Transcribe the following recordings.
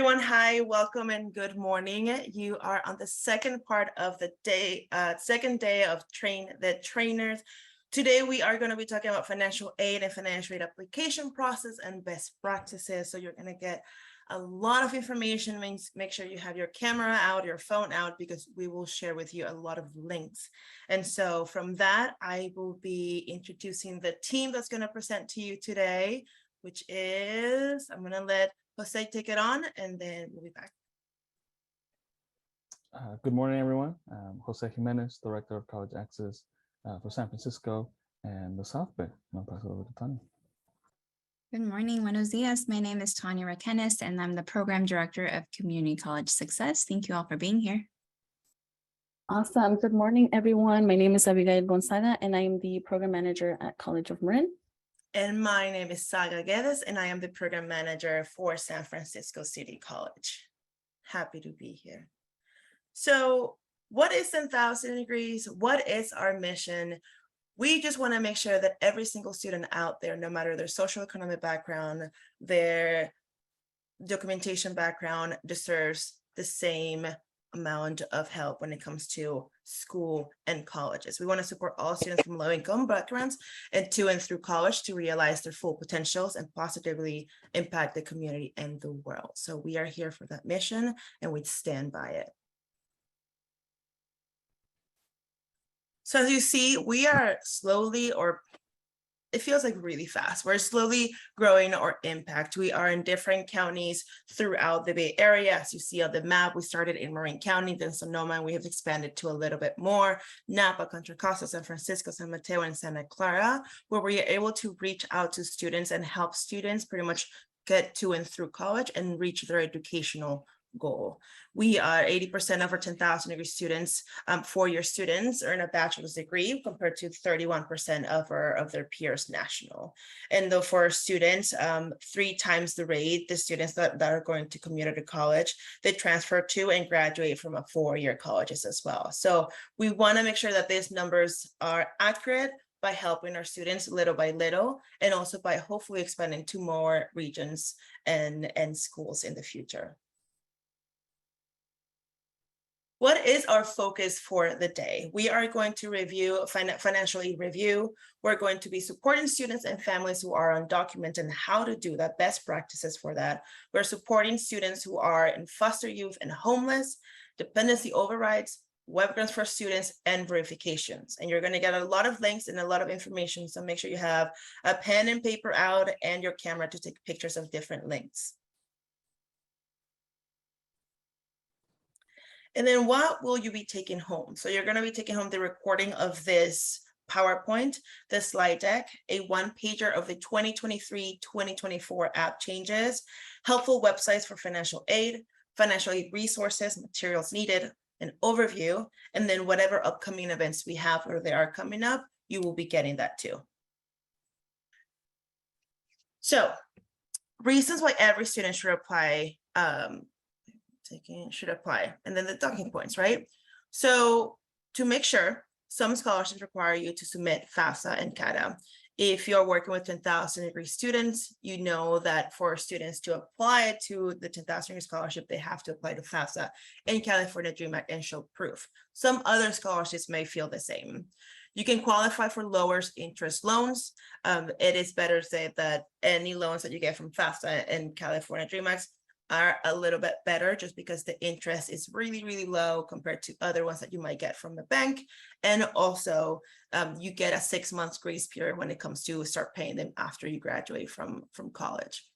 everyone. Hi, welcome and good morning. You are on the second part of the day, second day of Train the Trainers. Today, we are going to be talking about financial aid and financial aid application process and best practices. So you're going to get a lot of information. Make sure you have your camera out, your phone out, because we will share with you a lot of links. And so from that, I will be introducing the team that's going to present to you today, which is, I'm going to let Jose take it on, and then we'll be back. Good morning, everyone. Jose Jimenez, Director of College Access for San Francisco and the South Bay. I'll pass it over to Tanya. Good morning, buenos dias. My name is Tanya Rakenis, and I'm the Program Director of Community College Success. Thank you all for being here. Awesome. Good morning, everyone. My name is Abigail Gonzaga, and I am the Program Manager at College of Marin. And my name is Saga Guedes, and I am the Program Manager for San Francisco City College. Happy to be here. So what is 10,000 Degrees? What is our mission? We just want to make sure that every single student out there, no matter their social economic background, their documentation background, deserves the same amount of help when it comes to school and colleges. We want to support all students from low-income backgrounds and to and through college to realize their full potentials and positively impact the community and the world. So we are here for that mission, and we stand by it. So as you see, we are slowly, or it feels like really fast, we're slowly growing our impact. We are in different counties throughout the Bay Area. As you see on the map, we started in Marin County, then Sonoma, and we have expanded to a little bit more, Napa, Contra Costa, San Francisco, San Mateo, and Santa Clara, where we are able to reach out to students and help students pretty much get to and through college and reach their educational goal. We are 80% of our 10,000 degree students, four-year students, earn a bachelor's degree compared to 31% of their peers national. And though for students, 3 times the rate, the students that are going to community college, they transfer to and graduate from a 4-year colleges as well. So we want to make sure that these numbers are accurate by helping our students little by little, and also by hopefully expanding to more regions and schools in the future. What is our focus for the day? We are going to review financial aid review. We're going to be supporting students and families who are undocumented and how to do that, best practices for that. We're supporting students who are in foster youth and homeless, dependency overrides, web grants for students, and verifications. And you're going to get a lot of links and a lot of information. So make sure you have a pen and paper out and your camera to take pictures of different links. And then what will you be taking home? So you're going to be taking home the recording of this PowerPoint, the slide deck, a one-pager of the 2023-2024 app changes, helpful websites for financial aid resources, materials needed, an overview, and then whatever upcoming events we have or they are coming up, you will be getting that too. So reasons why every student should apply and then the talking points, right? So to make sure, some scholarships require you to submit Fafsa and CATA. If you're working with 10,000 degree students, you know that for students to apply to the 10,000 degree scholarship, they have to apply to Fafsa and California Dream Act and show proof. Some other scholarships may feel the same. You can qualify for lower interest loans. It is better to say that any loans that you get from Fafsa and California Dream Act are a little bit better just because the interest is really, really low compared to other ones that you might get from the bank. And also you get a 6 months grace period when it comes to start paying them after you graduate from college.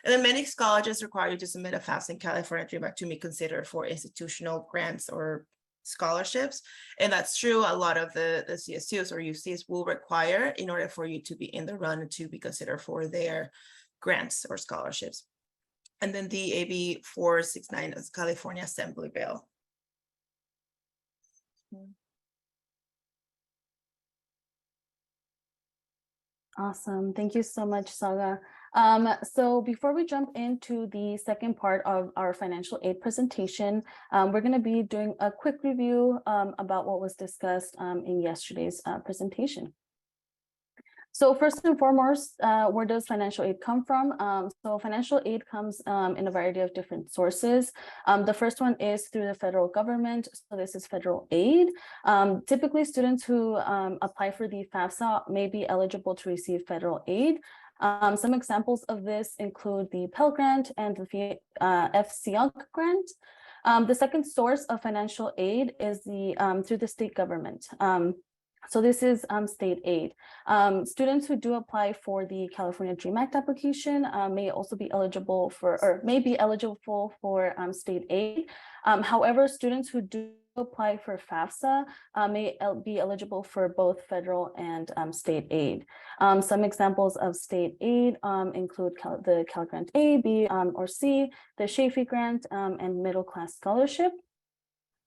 And then many colleges require you to submit a FAFSA in California Dream Act to be considered for institutional grants or scholarships. And that's true. A lot of the CSUs or UCs will require in order for you to be in the run to be considered for their grants or scholarships. And then the AB 469 is California Assembly Bill. Awesome. Thank you so much, Saga. So before we jump into the second part of our financial aid presentation, we're going to be doing a quick review about what was discussed in yesterday's presentation. So first and foremost, where does financial aid come from? So financial aid comes in a variety of different sources. The first one is through the federal government. So this is federal aid. Typically, students who apply for the Fafsa may be eligible to receive federal aid. Some examples of this include the Pell Grant and the FCL grant. The second source of financial aid is through the state government. So this is state aid. Students who do apply for the California DREAM Act application may also be eligible for, or may be eligible for state aid. However, students who do apply for FAFSA may be eligible for both federal and state aid. Some examples of state aid include the Cal Grant A, B, or C, the Chaffey Grant, and middle class scholarship.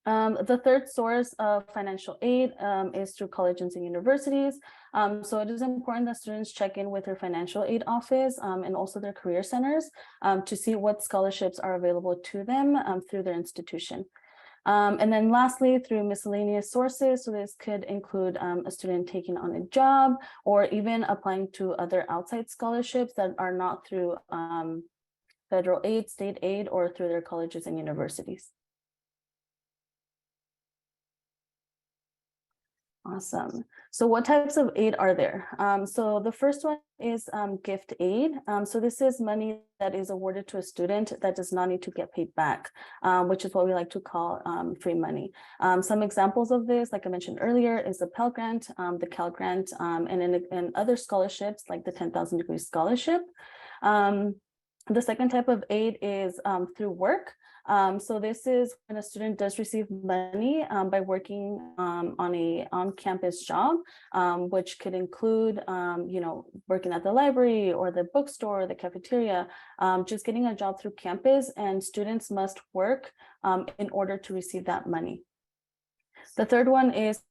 The third source of financial aid is through colleges and universities. So it is important that students check in with their financial aid office and also their career centers to see what scholarships are available to them through their institution. And then lastly, through miscellaneous sources. So this could include a student taking on a job or even applying to other outside scholarships that are not through federal aid, state aid, or through their colleges and universities. Awesome. So what types of aid are there? So the first one is gift aid. So this is money that is awarded to a student that does not need to get paid back, which is what we like to call free money. Some examples of this, like I mentioned earlier, is the Pell Grant, the Cal Grant, and other scholarships like the 10,000 degree scholarship. The second type of aid is through work. So this is when a student does receive money by working on a on-campus job, which could include, working at the library or the bookstore, or the cafeteria, just getting a job through campus, and students must work in order to receive that money. The third one is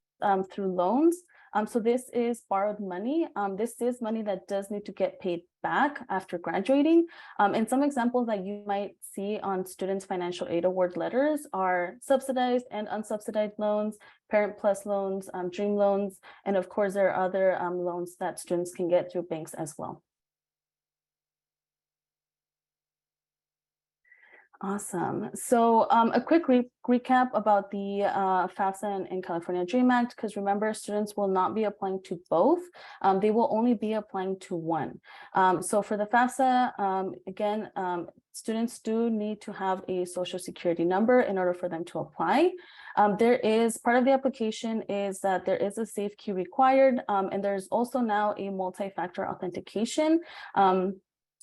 through loans. So this is borrowed money. This is money that does need to get paid back after graduating. And some examples that you might see on students' financial aid award letters are subsidized and unsubsidized loans, Parent Plus loans, Dream loans, and of course, there are other loans that students can get through banks as well. Awesome. So a quick recap about the FAFSA and California DREAM Act, because remember, students will not be applying to both. They will only be applying to one. So for the FAFSA, again, students do need to have a social security number in order for them to apply. There is part of the application is that there is a safe key required, and there's also now a multi-factor authentication.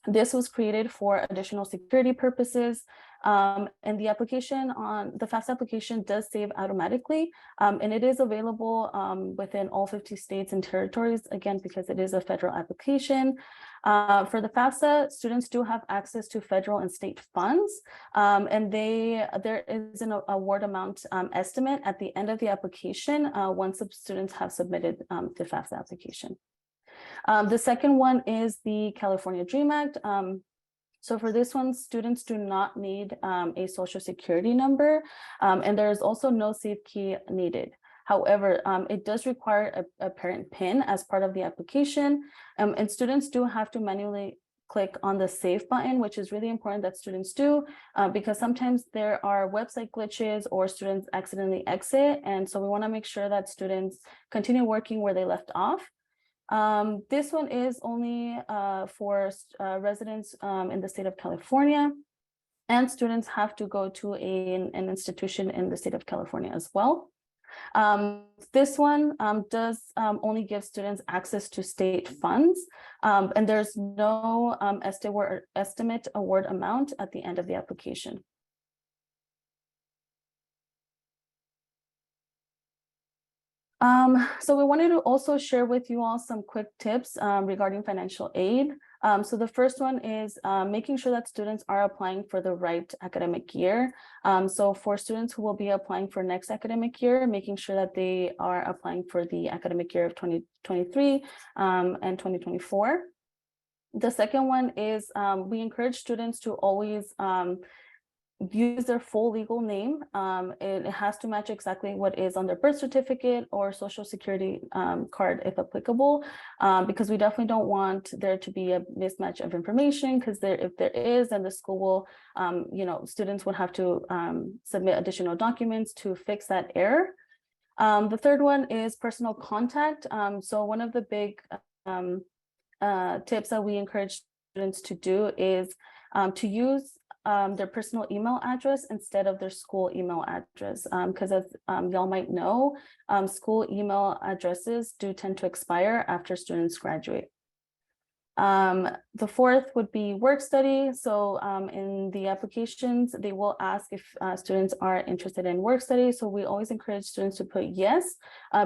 This was created for additional security purposes. And the application on the FAFSA application does save automatically, and it is available within all 50 states and territories, again, because it is a federal application. For the FAFSA, students do have access to federal and state funds, and there is an award amount estimate at the end of the application once the students have submitted the FAFSA application. The second one is the California DREAM Act. So for this one, students do not need a social security number, and there is also no safe key needed. However, it does require a parent PIN as part of the application, and students do have to manually click on the save button, which is really important that students do, because sometimes there are website glitches or students accidentally exit, and so we want to make sure that students continue working where they left off. This one is only for residents in the state of California, and students have to go to an institution in the state of California as well. This one does only give students access to state funds, and there's no estimate award amount at the end of the application. So we wanted to also share with you all some quick tips regarding financial aid. So the first one is making sure that students are applying for the right academic year. So for students who will be applying for next academic year, making sure that they are applying for the academic year of 2023 and 2024. The second one is we encourage students to always use their full legal name. It has to match exactly what is on their birth certificate or social security card if applicable, because we definitely don't want there to be a mismatch of information, because if there is, then the school will, students would have to submit additional documents to fix that error. The third one is personal contact. So one of the big tips that we encourage students to do is to use their personal email address instead of their school email address, because as y'all might know, school email addresses do tend to expire after students graduate. The fourth would be work study. So in the applications, they will ask if students are interested in work study. So we always encourage students to put yes,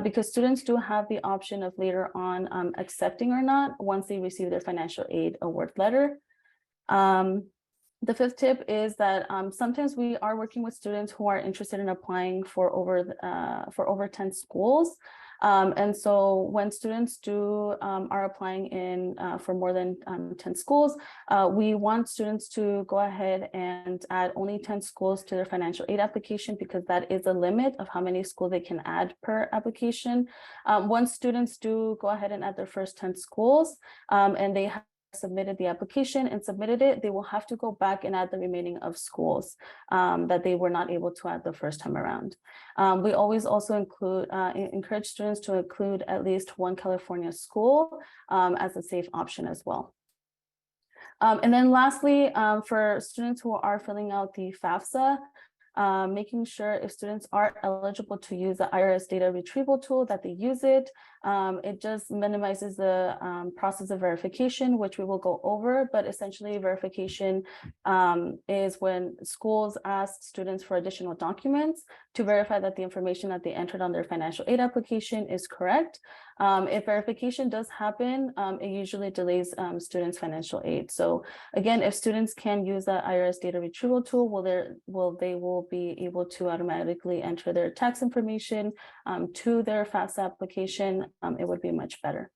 because students do have the option of later on accepting or not once they receive their financial aid award letter. The fifth tip is that sometimes we are working with students who are interested in applying for over 10 schools. And so when students are applying in for more than 10 schools, we want students to go ahead and add only 10 schools to their financial aid application, because that is a limit of how many schools they can add per application. Once students do go ahead and add their first 10 schools, and they have submitted the application and submitted it, they will have to go back and add the remaining of schools that they were not able to add the first time around. We always also encourage students to include at least one California school as a safe option as well. And then lastly, for students who are filling out the Fafsa, making sure if students are eligible to use the IRS data retrieval tool, that they use it. It just minimizes the process of verification, which we will go over, but essentially verification is when schools ask students for additional documents to verify that the information that they entered on their financial aid application is correct. If verification does happen, it usually delays students' financial aid. So again, if students can use the IRS data retrieval tool, they will be able to automatically enter their tax information to their FAFSA application. It would be much better.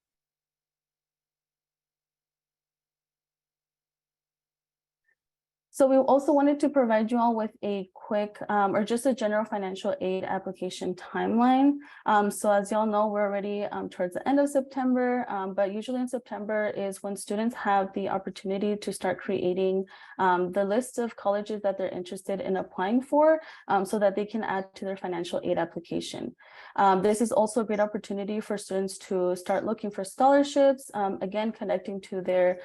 So we also wanted to provide you all with a quick or just a general financial aid application timeline. So as y'all know, we're already towards the end of September, but usually in September is when students have the opportunity to start creating the list of colleges that they're interested in applying for, so that they can add to their financial aid application. This is also a great opportunity for students to start looking for scholarships, again, connecting to their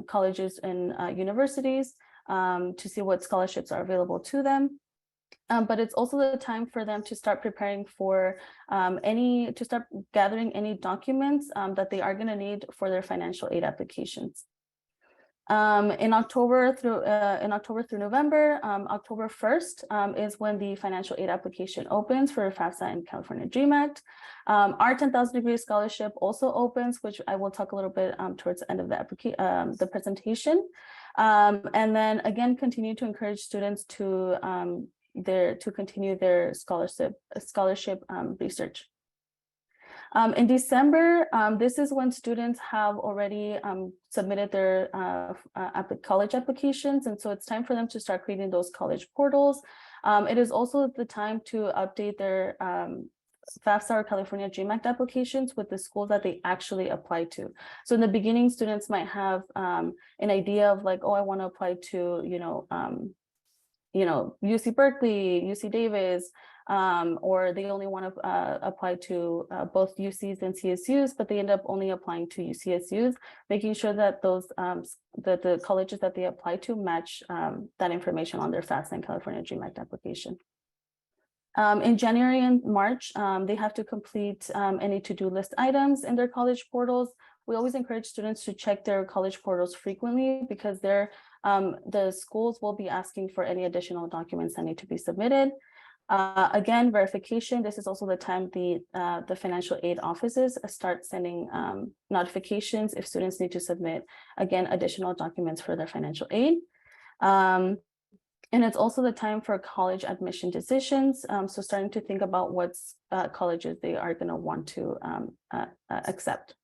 colleges and universities to see what scholarships are available to them. But it's also the time for them to start preparing for to start gathering any documents that they are going to need for their financial aid applications. In October through November, October 1st is when the financial aid application opens for FAFSA and California Dream Act. Our 10,000 degree scholarship also opens, which I will talk a little bit towards the end of the presentation. And then again, continue to encourage students to continue their scholarship research. In December, this is when students have already submitted their college applications, and so it's time for them to start creating those college portals. It is also the time to update their FAFSA or California Dream Act applications with the schools that they actually apply to. So in the beginning, students might have an idea of like, oh, I want to apply to, UC Berkeley, UC Davis, or they only want to apply to both UCs and CSUs, but they end up only applying to UCSUs, making sure that those the colleges that they apply to match that information on their FAFSA and California Dream Act application. In January and March, they have to complete any to-do list items in their college portals. We always encourage students to check their college portals frequently, because the schools will be asking for any additional documents that need to be submitted. Again, verification. This is also the time the financial aid offices start sending notifications if students need to submit, again, additional documents for their financial aid. And it's also the time for college admission decisions. So starting to think about what colleges they are going to want to accept.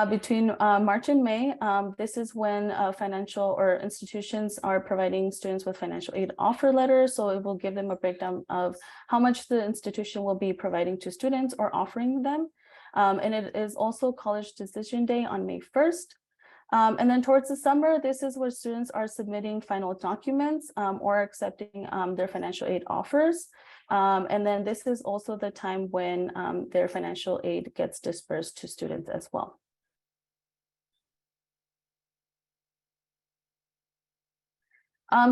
Between March and May, this is when financial or institutions are providing students with financial aid offer letters. So it will give them a breakdown of how much the institution will be providing to students or offering them. And it is also College Decision Day on May 1st. And then towards the summer, this is where students are submitting final documents or accepting their financial aid offers. And then this is also the time when their financial aid gets dispersed to students as well.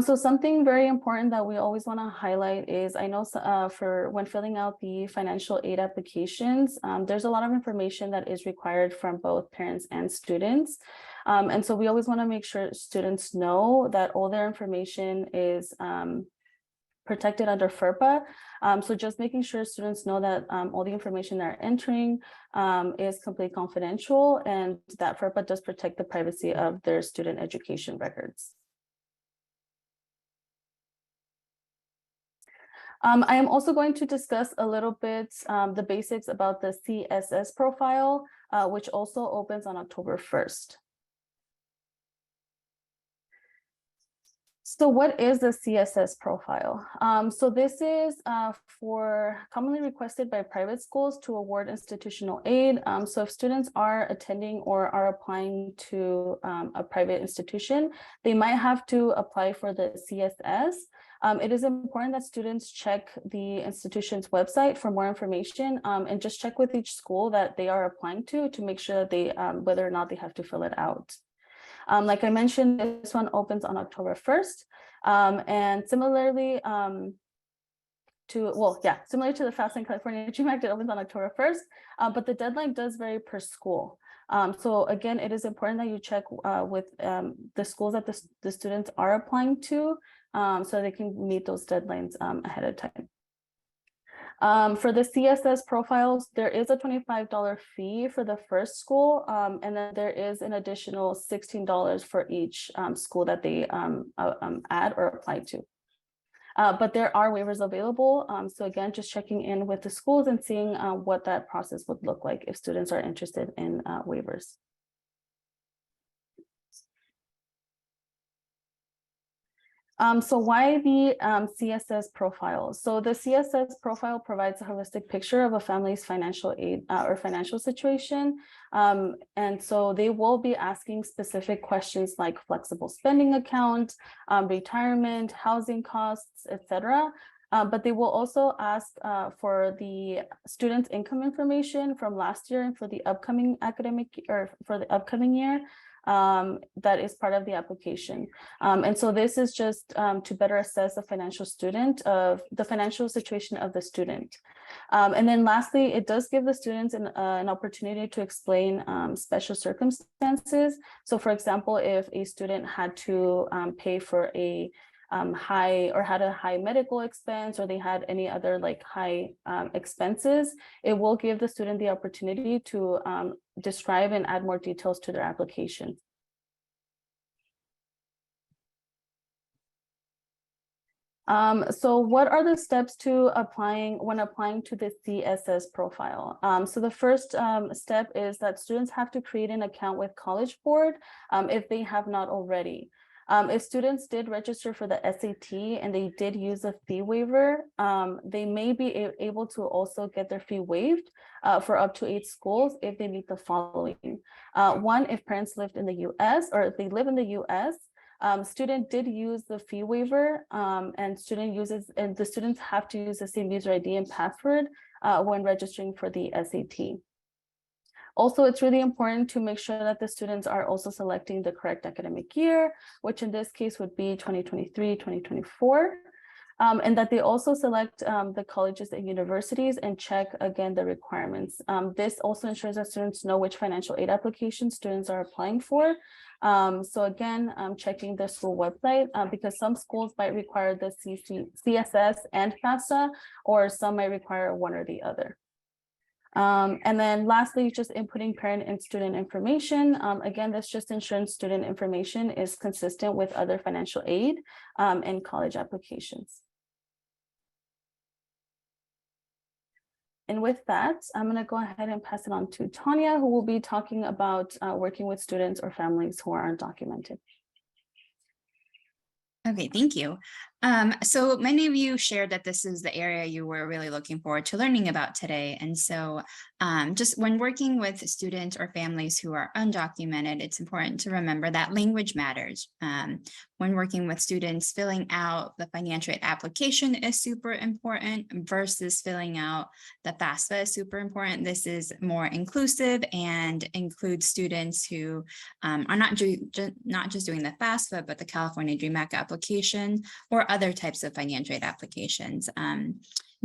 So something very important that we always want to highlight is, I know for when filling out the financial aid applications, there's a lot of information that is required from both parents and students. And so we always want to make sure students know that all their information is protected under FERPA. So just making sure students know that all the information they're entering is completely confidential and that FERPA does protect the privacy of their student education records. I am also going to discuss a little bit the basics about the CSS profile, which also opens on October 1st. So what is the CSS profile? So this is for commonly requested by private schools to award institutional aid. So if students are attending or are applying to a private institution, they might have to apply for the CSS. It is important that students check the institution's website for more information and just check with each school that they are applying to make sure that they whether or not they have to fill it out. Like I mentioned, this one opens on October 1st. And similarly similar to the Fafsa in California GMAC, it opens on October 1st, but the deadline does vary per school. So again, it is important that you check with the schools that the students are applying to so they can meet those deadlines ahead of time. For the CSS profiles, there is a $25 fee for the first school, and then there is an additional $16 for each school that they add or apply to. But there are waivers available. So again, just checking in with the schools and seeing what that process would look like if students are interested in waivers. So why the CSS profile? So the CSS profile provides a holistic picture of a family's financial aid or financial situation. And so they will be asking specific questions like flexible spending account, retirement, housing costs, etc. But they will also ask for the student's income information from last year and for the upcoming academic or for the upcoming year. That is part of the application. And so this is just to better assess the financial situation of the student. And then lastly, it does give the students an opportunity to explain special circumstances. So for example, if a student had to pay for a had a high medical expense, or they had any other like high expenses, it will give the student the opportunity to describe and add more details to their application. So what are the steps to applying to the CSS profile? So the first step is that students have to create an account with College Board if they have not already. If students did register for the SAT and they did use a fee waiver, they may be able to also get their fee waived for up to 8 schools if they meet the following. One, if parents lived in the US or if they live in the US, student did use the fee waiver and the students have to use the same user ID and password when registering for the SAT. Also, it's really important to make sure that the students are also selecting the correct academic year, which in this case would be 2023-2024, and that they also select the colleges and universities and check again the requirements. This also ensures that students know which financial aid application students are applying for. So again, checking the school website because some schools might require the CSS and FAFSA, or some might require one or the other. And then lastly, just inputting parent and student information. Again, this just ensures student information is consistent with other financial aid and college applications. And with that, I'm going to go ahead and pass it on to Tanya, who will be talking about working with students or families who are undocumented. Okay, thank you. So many of you shared that this is the area you were really looking forward to learning about today. And so just when working with students or families who are undocumented, it's important to remember that language matters. When working with students, filling out the financial aid application is super important versus filling out the FAFSA is super important. This is more inclusive and includes students who are not just doing the FAFSA, but the California Dream Act application or other types of financial aid applications.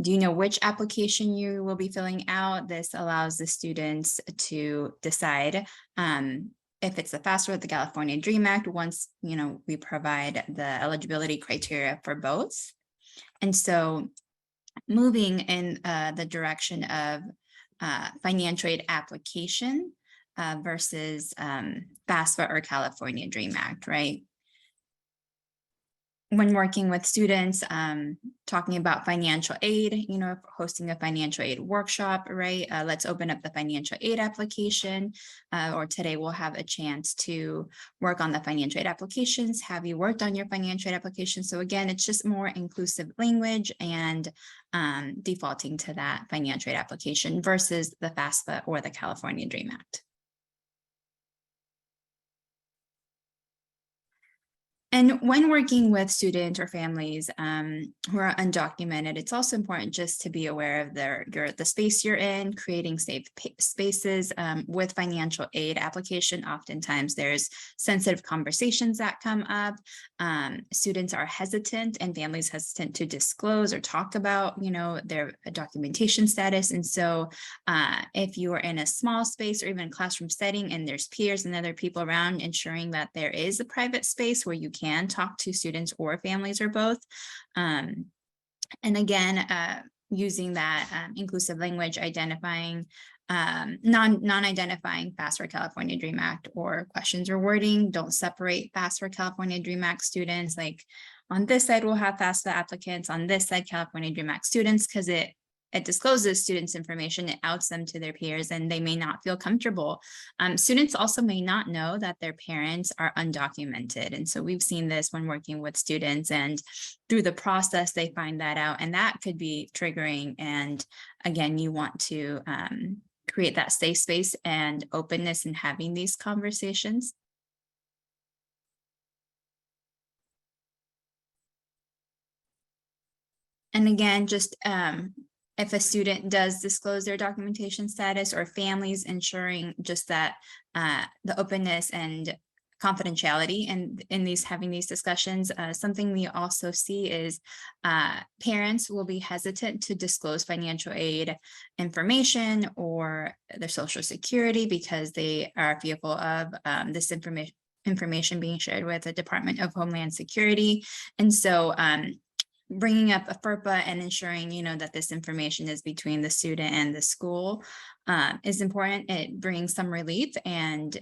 Do you know which application you will be filling out? This allows the students to decide if it's the FAFSA or the California Dream Act once, we provide the eligibility criteria for both. And so moving in the direction of financial aid application versus FAFSA or California Dream Act, right? When working with students, talking about financial aid, hosting a financial aid workshop, right? Let's open up the financial aid application, or today we'll have a chance to work on the financial aid applications. Have you worked on your financial aid application? So again, it's just more inclusive language and defaulting to that financial aid application versus the FAFSA or the California Dream Act. And when working with students or families who are undocumented, it's also important just to be aware of the space you're in, creating safe spaces with financial aid application. Oftentimes there's sensitive conversations that come up. Students are hesitant and families hesitant to disclose or talk about, their documentation status. And so if you are in a small space or even a classroom setting and there's peers and other people around, ensuring that there is a private space where you can talk to students or families or both. And again, using that inclusive language, identifying non-identifying FAFSA or California Dream Act or questions or wording. Don't separate FAFSA or California Dream Act students. Like on this side, we'll have FAFSA applicants, on this side, California Dream Act students, because it discloses students' information, it outs them to their peers, and they may not feel comfortable. Students also may not know that their parents are undocumented. And so we've seen this when working with students, and through the process, they find that out, and that could be triggering. And again, you want to create that safe space and openness in having these conversations. And again, just if a student does disclose their documentation status, or families, ensuring just that the openness and confidentiality and in having these discussions. Something we also see is parents will be hesitant to disclose financial aid information or their social security because they are fearful of this information being shared with the Department of Homeland Security. And so bringing up a FERPA and ensuring, that this information is between the student and the school is important. It brings some relief and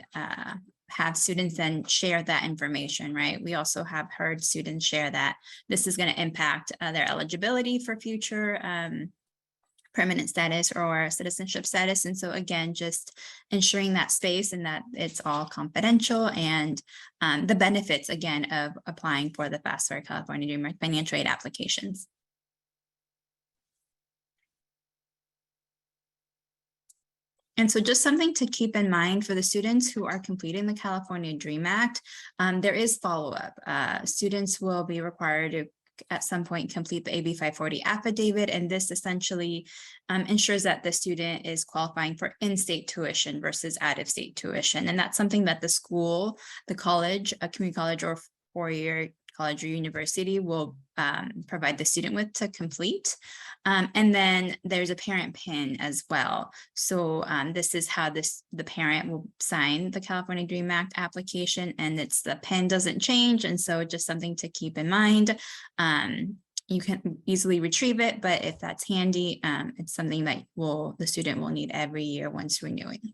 have students then share that information, right? We also have heard students share that this is going to impact their eligibility for future permanent status or citizenship status. And so again, just ensuring that space and that it's all confidential, and the benefits again of applying for the FAFSA or California Dream Act financial aid applications. And so just something to keep in mind for the students who are completing the California Dream Act, there is follow-up. Students will be required to at some point complete the AB 540 affidavit, and this essentially ensures that the student is qualifying for in-state tuition versus out-of-state tuition. And that's something that the school, the college, a community college or four-year college or university will provide the student with to complete. And then there's a parent PIN as well. So this is how the parent will sign the California Dream Act application, and the PIN doesn't change. And so just something to keep in mind. You can easily retrieve it, but if that's handy, it's something that the student will need every year once renewing.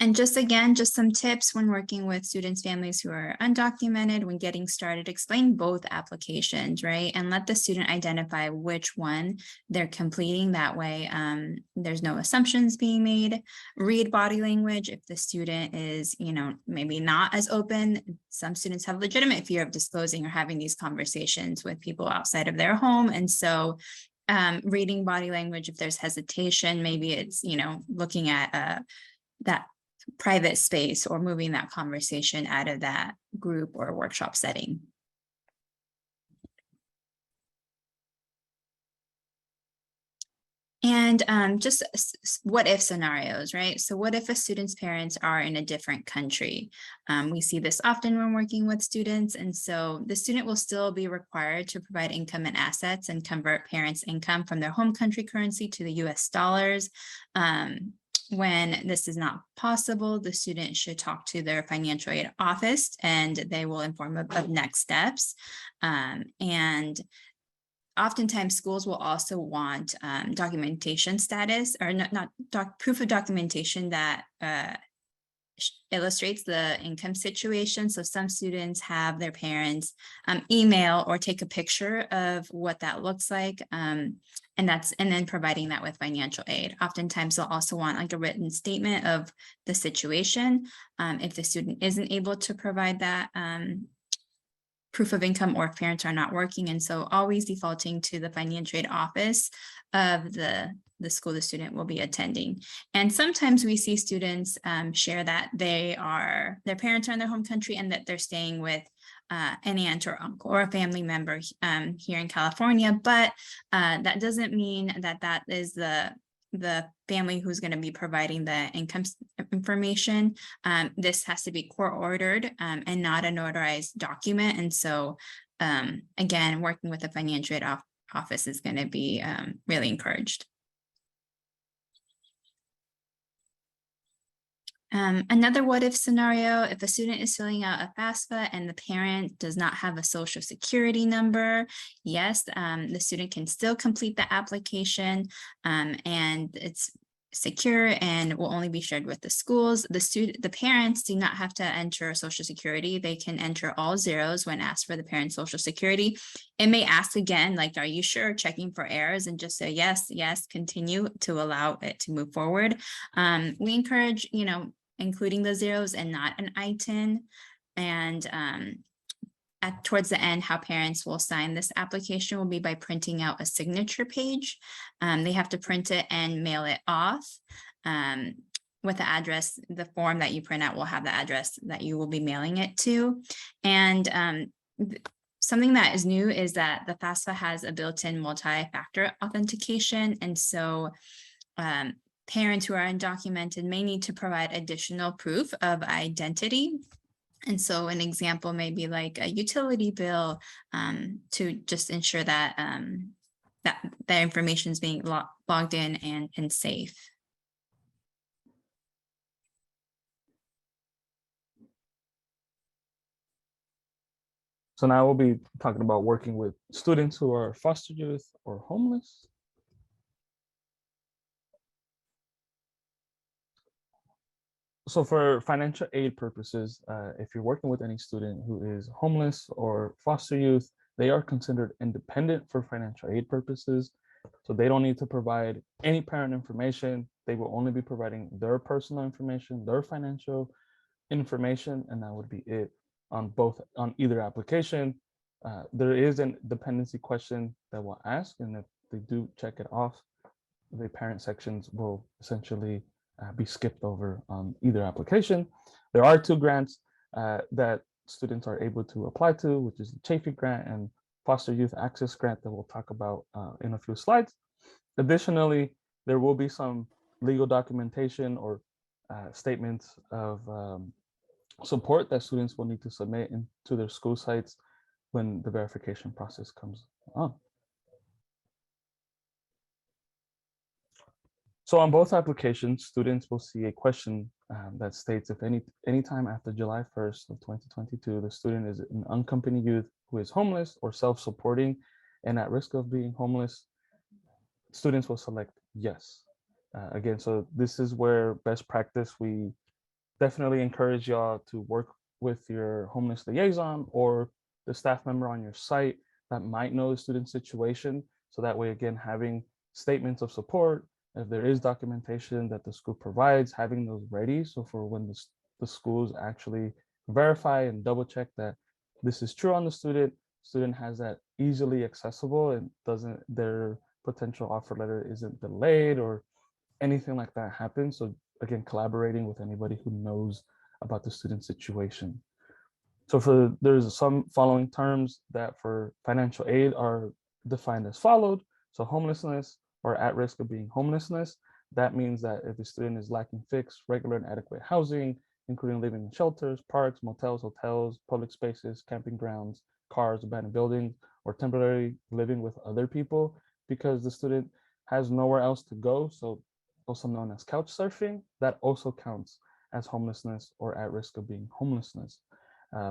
And just again, just some tips when working with students, families who are undocumented, when getting started, explain both applications, right? And let the student identify which one they're completing. That way, there's no assumptions being made. Read body language. If the student is, maybe not as open, some students have legitimate fear of disclosing or having these conversations with people outside of their home. And so reading body language, if there's hesitation, maybe it's, looking at that private space or moving that conversation out of that group or workshop setting. And just what if scenarios, right? So what if a student's parents are in a different country? We see this often when working with students. And so the student will still be required to provide income and assets and convert parents' income from their home country currency to the US dollars. When this is not possible, the student should talk to their financial aid office and they will inform of next steps. And oftentimes schools will also want documentation status or proof of documentation that illustrates the income situation. So some students have their parents email or take a picture of what that looks like. And then providing that with financial aid. Oftentimes they'll also want like a written statement of the situation. If the student isn't able to provide that proof of income or if parents are not working. And so always defaulting to the financial aid office of the school the student will be attending. And sometimes we see students share that their parents are in their home country and that they're staying with an aunt or uncle or a family member here in California, but that doesn't mean that is the family who's going to be providing the income information. This has to be court ordered and not a notarized document. And so again, working with the financial aid office is going to be really encouraged. Another what if scenario, if a student is filling out a FAFSA and the parent does not have a social security number, yes, the student can still complete the application and it's secure and will only be shared with the schools. The parents do not have to enter social security. They can enter all zeros when asked for the parent's social security. It may ask again, like, are you sure, checking for errors, and just say yes, yes, continue to allow it to move forward. We encourage, including the zeros and not an ITIN. And towards the end, how parents will sign this application will be by printing out a signature page. They have to print it and mail it off with the address. The form that you print out will have the address that you will be mailing it to. And something that is new is that the FAFSA has a built-in multi-factor authentication. And so parents who are undocumented may need to provide additional proof of identity. And so an example may be like a utility bill to just ensure that that information is being logged in and safe. So now we'll be talking about working with students who are foster youth or homeless. So for financial aid purposes, if you're working with any student who is homeless or foster youth, they are considered independent for financial aid purposes. So they don't need to provide any parent information. They will only be providing their personal information, their financial information, and that would be it on either application. There is a dependency question that will ask, and if they do check it off, the parent sections will essentially be skipped over on either application. There are two grants that students are able to apply to, which is the Chaffey Grant and Foster Youth Access Grant that we'll talk about in a few slides. Additionally, there will be some legal documentation or statements of support that students will need to submit into their school sites when the verification process comes on. So on both applications, students will see a question that states if any time after July 1st of 2022, the student is an unaccompanied youth who is homeless or self-supporting and at risk of being homeless, students will select yes. Again, so this is where best practice, we definitely encourage y'all to work with your homeless liaison or the staff member on your site that might know the student situation. So that way, again, having statements of support, if there is documentation that the school provides, having those ready. So for when the schools actually verify and double check that this is true on the student has that easily accessible and their potential offer letter isn't delayed or anything like that happens. So again, collaborating with anybody who knows about the student situation. So there's some following terms that for financial aid are defined as followed. So homelessness or at risk of being homelessness. That means that if the student is lacking fixed, regular, and adequate housing, including living in shelters, parks, motels, hotels, public spaces, camping grounds, cars, abandoned buildings, or temporarily living with other people because the student has nowhere else to go. So also known as couch surfing, that also counts as homelessness or at risk of being homelessness.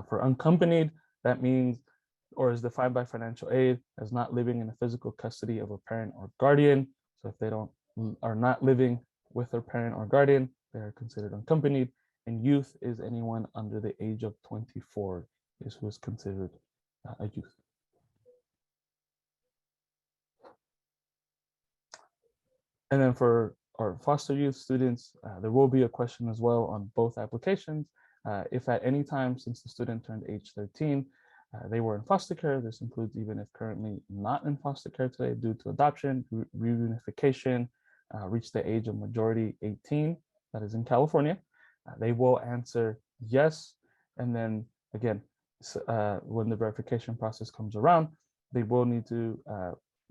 For unaccompanied, that means or is defined by financial aid as not living in the physical custody of a parent or guardian. So if they are not living with their parent or guardian, they are considered unaccompanied. And youth is anyone under the age of 24 is who is considered a youth. And then for our foster youth students, there will be a question as well on both applications. If at any time since the student turned age 13, they were in foster care, this includes even if currently not in foster care today due to adoption, reunification, reach the age of majority 18, that is in California, they will answer yes. And then again, when the verification process comes around, they will need to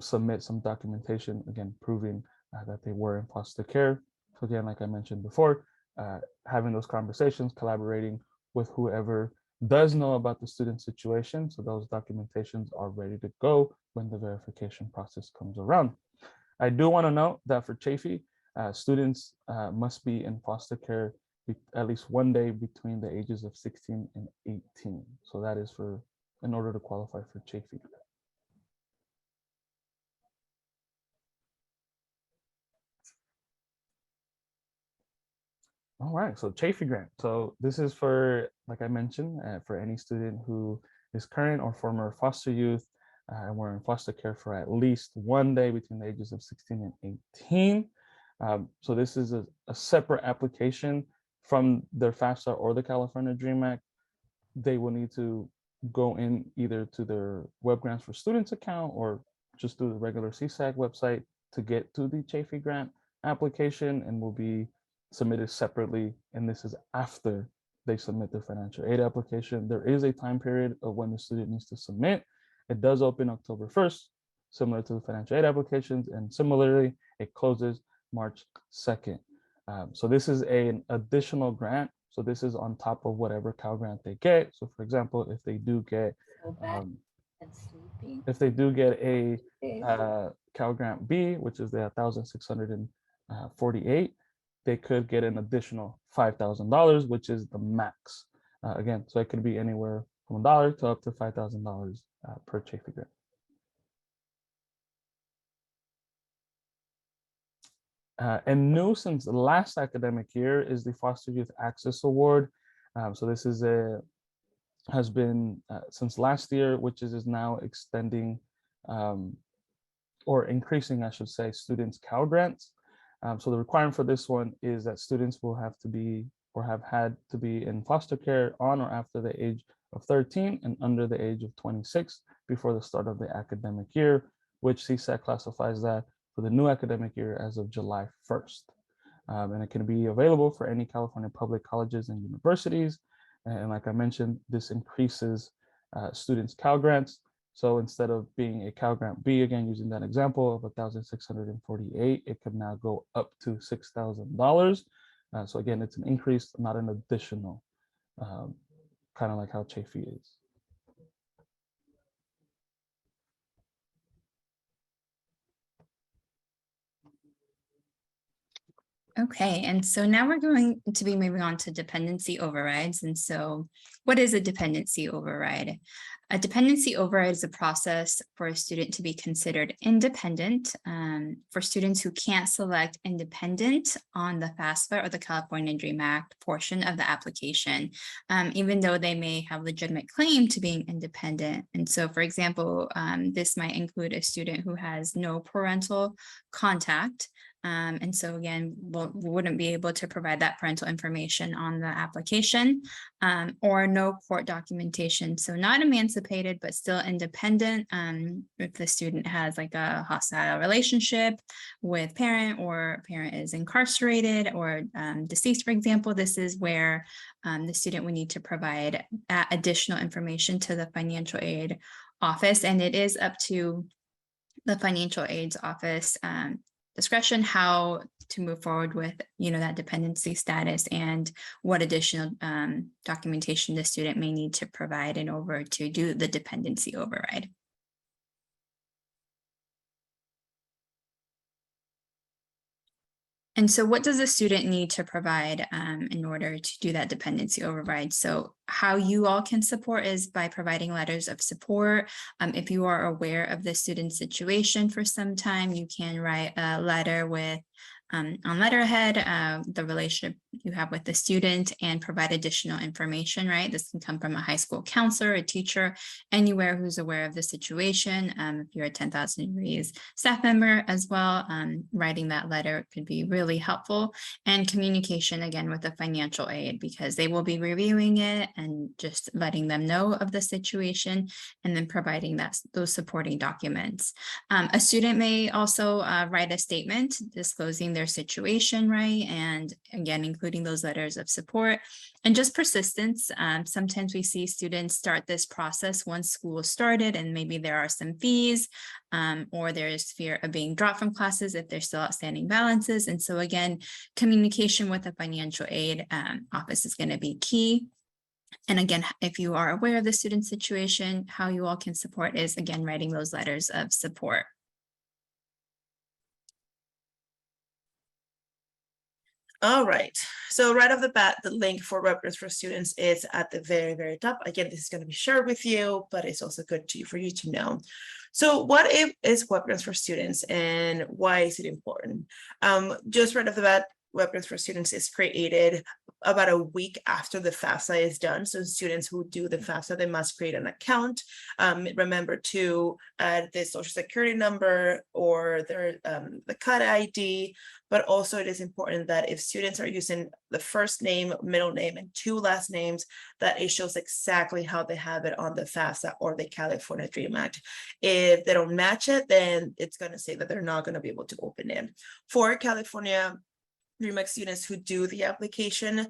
submit some documentation, again, proving that they were in foster care. So again, like I mentioned before, having those conversations, collaborating with whoever does know about the student situation. So those documentations are ready to go when the verification process comes around. I do want to note that for Chaffey, students must be in foster care at least one day between the ages of 16 and 18. So that is in order to qualify for Chaffey. All right, so Chaffey Grant. So this is for, like I mentioned, for any student who is current or former foster youth and were in foster care for at least one day between the ages of 16 and 18. So this is a separate application from their Fafsa or the California Dream Act. They will need to go in either to their Web Grants for Students account or just through the regular CSAC website to get to the Chaffey Grant application, and will be submitted separately. And this is after they submit their financial aid application. There is a time period of when the student needs to submit. It does open October 1st, similar to the financial aid applications, and similarly, it closes March 2nd. So this is an additional grant. So this is on top of whatever Cal Grant they get. So for example, if they do get a Cal Grant B, which is the 1,648, they could get an additional $5,000, which is the max. Again, so it could be anywhere from $1 to up to $5,000 per Chaffey Grant. And new since the last academic year is the Foster Youth Access Award. So this has been since last year, which is now extending or increasing, I should say, students' Cal Grants. So the requirement for this one is that students will have to be or have had to be in foster care on or after the age of 13 and under the age of 26 before the start of the academic year, which CSAC classifies that for the new academic year as of July 1st. And it can be available for any California public colleges and universities. And like I mentioned, this increases students' Cal Grants. So instead of being a Cal Grant B, again, using that example of 1,648, it can now go up to $6,000. So again, it's an increase, not an additional, kind of like how Chaffey is. Okay, and so now we're going to be moving on to dependency overrides. And so what is a dependency override? A dependency override is a process for a student to be considered independent. For students who can't select independent on the FAFSA or the California Dream Act portion of the application, even though they may have legitimate claim to being independent. And so, for example, this might include a student who has no parental contact. And so again, we wouldn't be able to provide that parental information on the application, or no court documentation. So not emancipated, but still independent. If the student has like a hostile relationship with parent, or parent is incarcerated or deceased, for example, this is where the student would need to provide additional information to the financial aid office. And it is up to the financial aid's office discretion how to move forward with, that dependency status and what additional documentation the student may need to provide in order to do the dependency override. And so what does the student need to provide in order to do that dependency override? So how you all can support is by providing letters of support. If you are aware of the student's situation for some time, you can write a letter with on letterhead, the relationship you have with the student, and provide additional information, right? This can come from a high school counselor, a teacher, anywhere who's aware of the situation. If you're a 10,000 Degrees staff member as well, writing that letter could be really helpful. And communication, again, with the financial aid, because they will be reviewing it and just letting them know of the situation, and then providing those supporting documents. A student may also write a statement disclosing their situation, right? And again, including those letters of support and just persistence. Sometimes we see students start this process once school started, and maybe there are some fees, or there is fear of being dropped from classes if there's still outstanding balances. And so again, communication with the financial aid office is going to be key. And again, if you are aware of the student situation, how you all can support is, again, writing those letters of support. All right, so right off the bat, the link for Webgrants for Students is at the very, very top. Again, this is going to be shared with you, but it's also good for you to know. So what is Webgrants for Students and why is it important? Just right off the bat, Webgrants for Students is created about a week after the Fafsa is done. So students who do the Fafsa, they must create an account. Remember to add the social security number or their the CUT ID. But also it is important that if students are using the first name, middle name, and 2 last names, that it shows exactly how they have it on the FAFSA or the California Dream Act. If they don't match it, then it's going to say that they're not going to be able to open it. For California Dream Act students who do the application,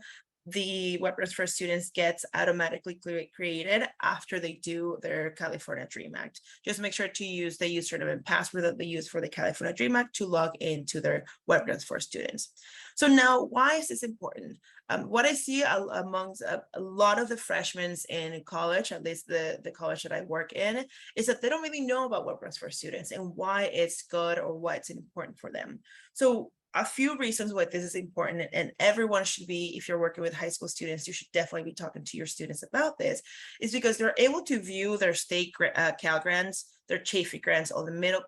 the Webgrants for Students gets automatically created after they do their California Dream Act. Just make sure to use the username and password that they use for the California Dream Act to log into their Webgrants for Students. So now, why is this important? What I see amongst a lot of the freshmen in college, at least the college that I work in, is that they don't really know about Webgrants for Students and why it's good or why it's important for them. So a few reasons why this is important, and everyone should be, if you're working with high school students, you should definitely be talking to your students about this, is because they're able to view their state Cal grants, their Chaffey grants, or the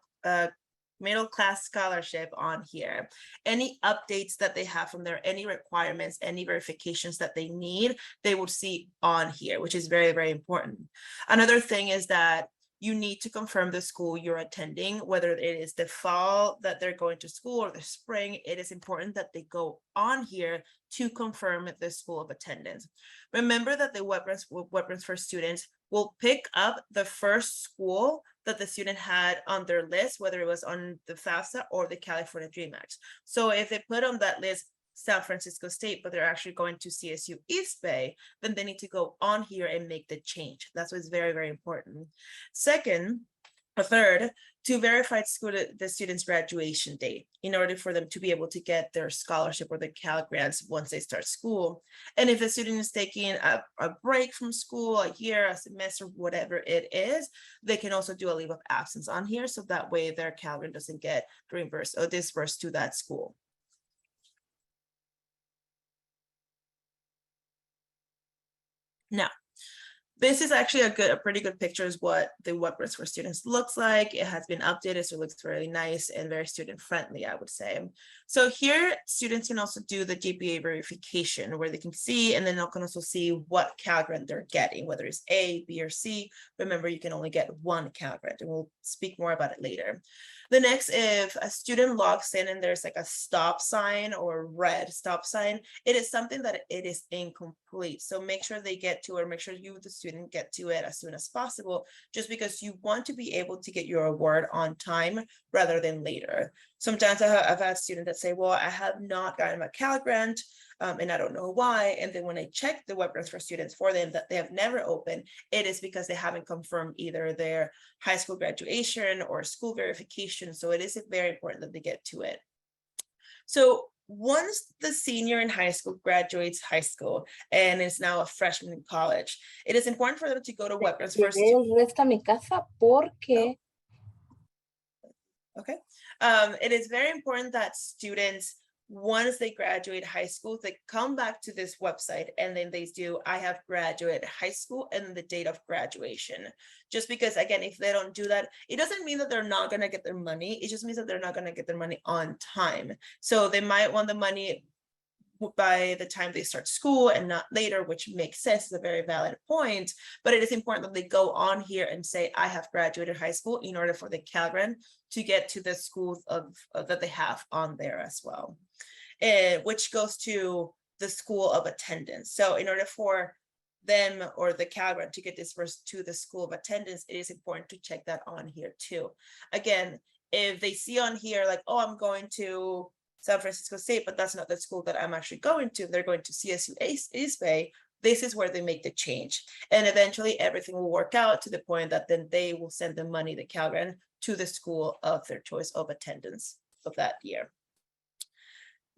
middle class scholarship on here. Any updates that they have from there, any requirements, any verifications that they need, they will see on here, which is very, very important. Another thing is that you need to confirm the school you're attending, whether it is the fall that they're going to school or the spring. It is important that they go on here to confirm the school of attendance. Remember that the Webgrants for Students will pick up the first school that the student had on their list, whether it was on the FAFSA or the California Dream Act. So if they put on that list San Francisco State, but they're actually going to CSU East Bay, then they need to go on here and make the change. That's what's very, very important. Third, to verify the student's graduation date in order for them to be able to get their scholarship or the Cal grants once they start school. And if a student is taking a break from school, a year, a semester, whatever it is, they can also do a leave of absence on here. So that way their Cal grant doesn't get reimbursed or disbursed to that school. Now, this is actually a pretty good picture is what the WordPress for Students looks like. It has been updated, so it looks really nice and very student friendly, I would say. So here, students can also do the GPA verification where they can see, and then they can also see what Cal Grant they're getting, whether it's A, B, or C. Remember, you can only get one Cal Grant, and we'll speak more about it later. The next, if a student logs in and there's like a stop sign or red stop sign, it is something that it is incomplete. So make sure they get to it, or make sure you, the student, get to it as soon as possible, just because you want to be able to get your award on time rather than later. Sometimes I've had students that say, well, I have not gotten my Cal Grant, and I don't know why. And then when I check the WordPress for Students for them that they have never opened, it is because they haven't confirmed either their high school graduation or school verification. So it is very important that they get to it. So once the senior in high school graduates high school and is now a freshman in college, it is important for them to go to WordPress for Students. Mi casa porque... Okay. It is very important that students, once they graduate high school, they come back to this website and then they do, I have graduated high school and the date of graduation. Just because, again, if they don't do that, it doesn't mean that they're not going to get their money. It just means that they're not going to get their money on time. So they might want the money by the time they start school and not later, which makes sense. It's a very valid point, but it is important that they go on here and say, I have graduated high school in order for the Cal Grant to get to the schools that they have on there as well, which goes to the school of attendance. So in order for them or the Cal Grant to get dispersed to the school of attendance, it is important to check that on here too. Again, if they see on here like, oh, I'm going to San Francisco State, but that's not the school that I'm actually going to, they're going to CSU East Bay, this is where they make the change. And eventually everything will work out to the point that then they will send the money, the Cal Grant, to the school of their choice of attendance of that year.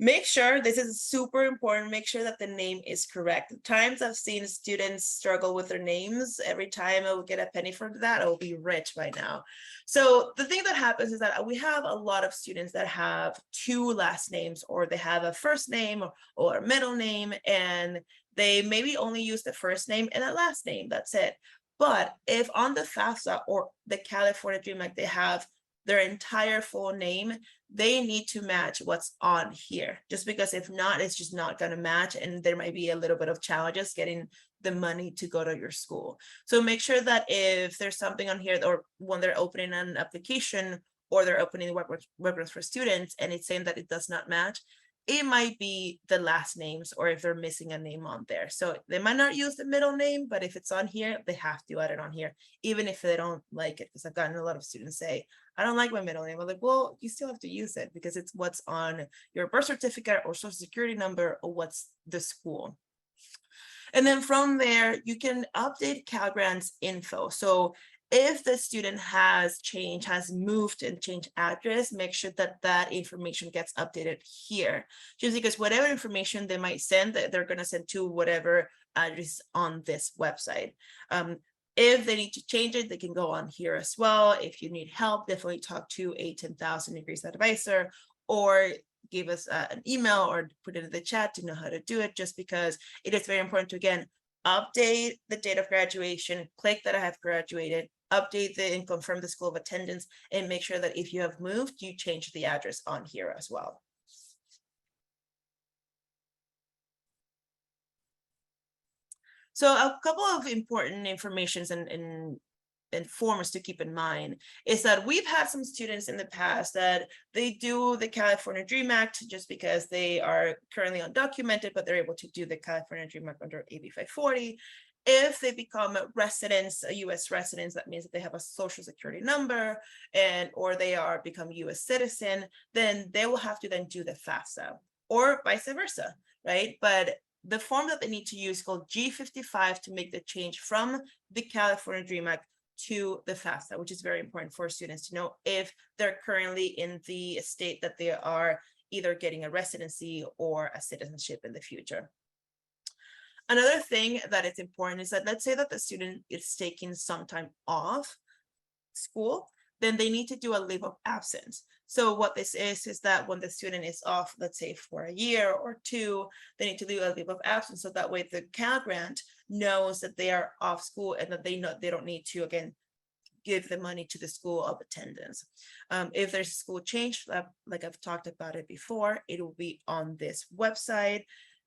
Make sure, this is super important, make sure that the name is correct. The times I've seen students struggle with their names, every time I will get a penny for that, I will be rich by now. So the thing that happens is that we have a lot of students that have two last names, or they have a first name or a middle name, and they maybe only use the first name and a last name, that's it. But if on the FAFSA or the California Dream Act, they have their entire full name, they need to match what's on here, just because if not, it's just not going to match, and there might be a little bit of challenges getting the money to go to your school. So make sure that if there's something on here, or when they're opening an application or they're opening WordPress for Students and it's saying that it does not match, it might be the last names, or if they're missing a name on there. So they might not use the middle name, but if it's on here, they have to add it on here, even if they don't like it. Because I've gotten a lot of students say, I don't like my middle name. I'm like, well, you still have to use it because it's what's on your birth certificate or social security number, or what's the school. And then from there, you can update Cal Grant's info. So if the student has moved and changed address, make sure that that information gets updated here. Just because whatever information they might send, they're going to send to whatever address on this website. If they need to change it, they can go on here as well. If you need help, definitely talk to a 10,000 degrees advisor, or give us an email or put it in the chat to know how to do it, just because it is very important to, again, update the date of graduation, click that I have graduated, update and confirm the school of attendance, and make sure that if you have moved, you change the address on here as well. So a couple of important informations and forms to keep in mind is that we've had some students in the past that they do the California Dream Act just because they are currently undocumented, but they're able to do the California Dream Act under AB 540. If they become residents, a U.S. residents, that means that they have a social security number or they become U.S. citizen, then they will have to then do the FAFSA, or vice versa, right? But the form that they need to use is called G55 to make the change from the California Dream Act to the FAFSA, which is very important for students to know if they're currently in the state that they are either getting a residency or a citizenship in the future. Another thing that is important is that, let's say that the student is taking some time off school, then they need to do a leave of absence. So what this is that when the student is off, let's say for a year or two, they need to do a leave of absence. So that way the Cal Grant knows that they are off school and that they know they don't need to, again, give the money to the school of attendance. If there's a school change, like I've talked about it before, it will be on this website.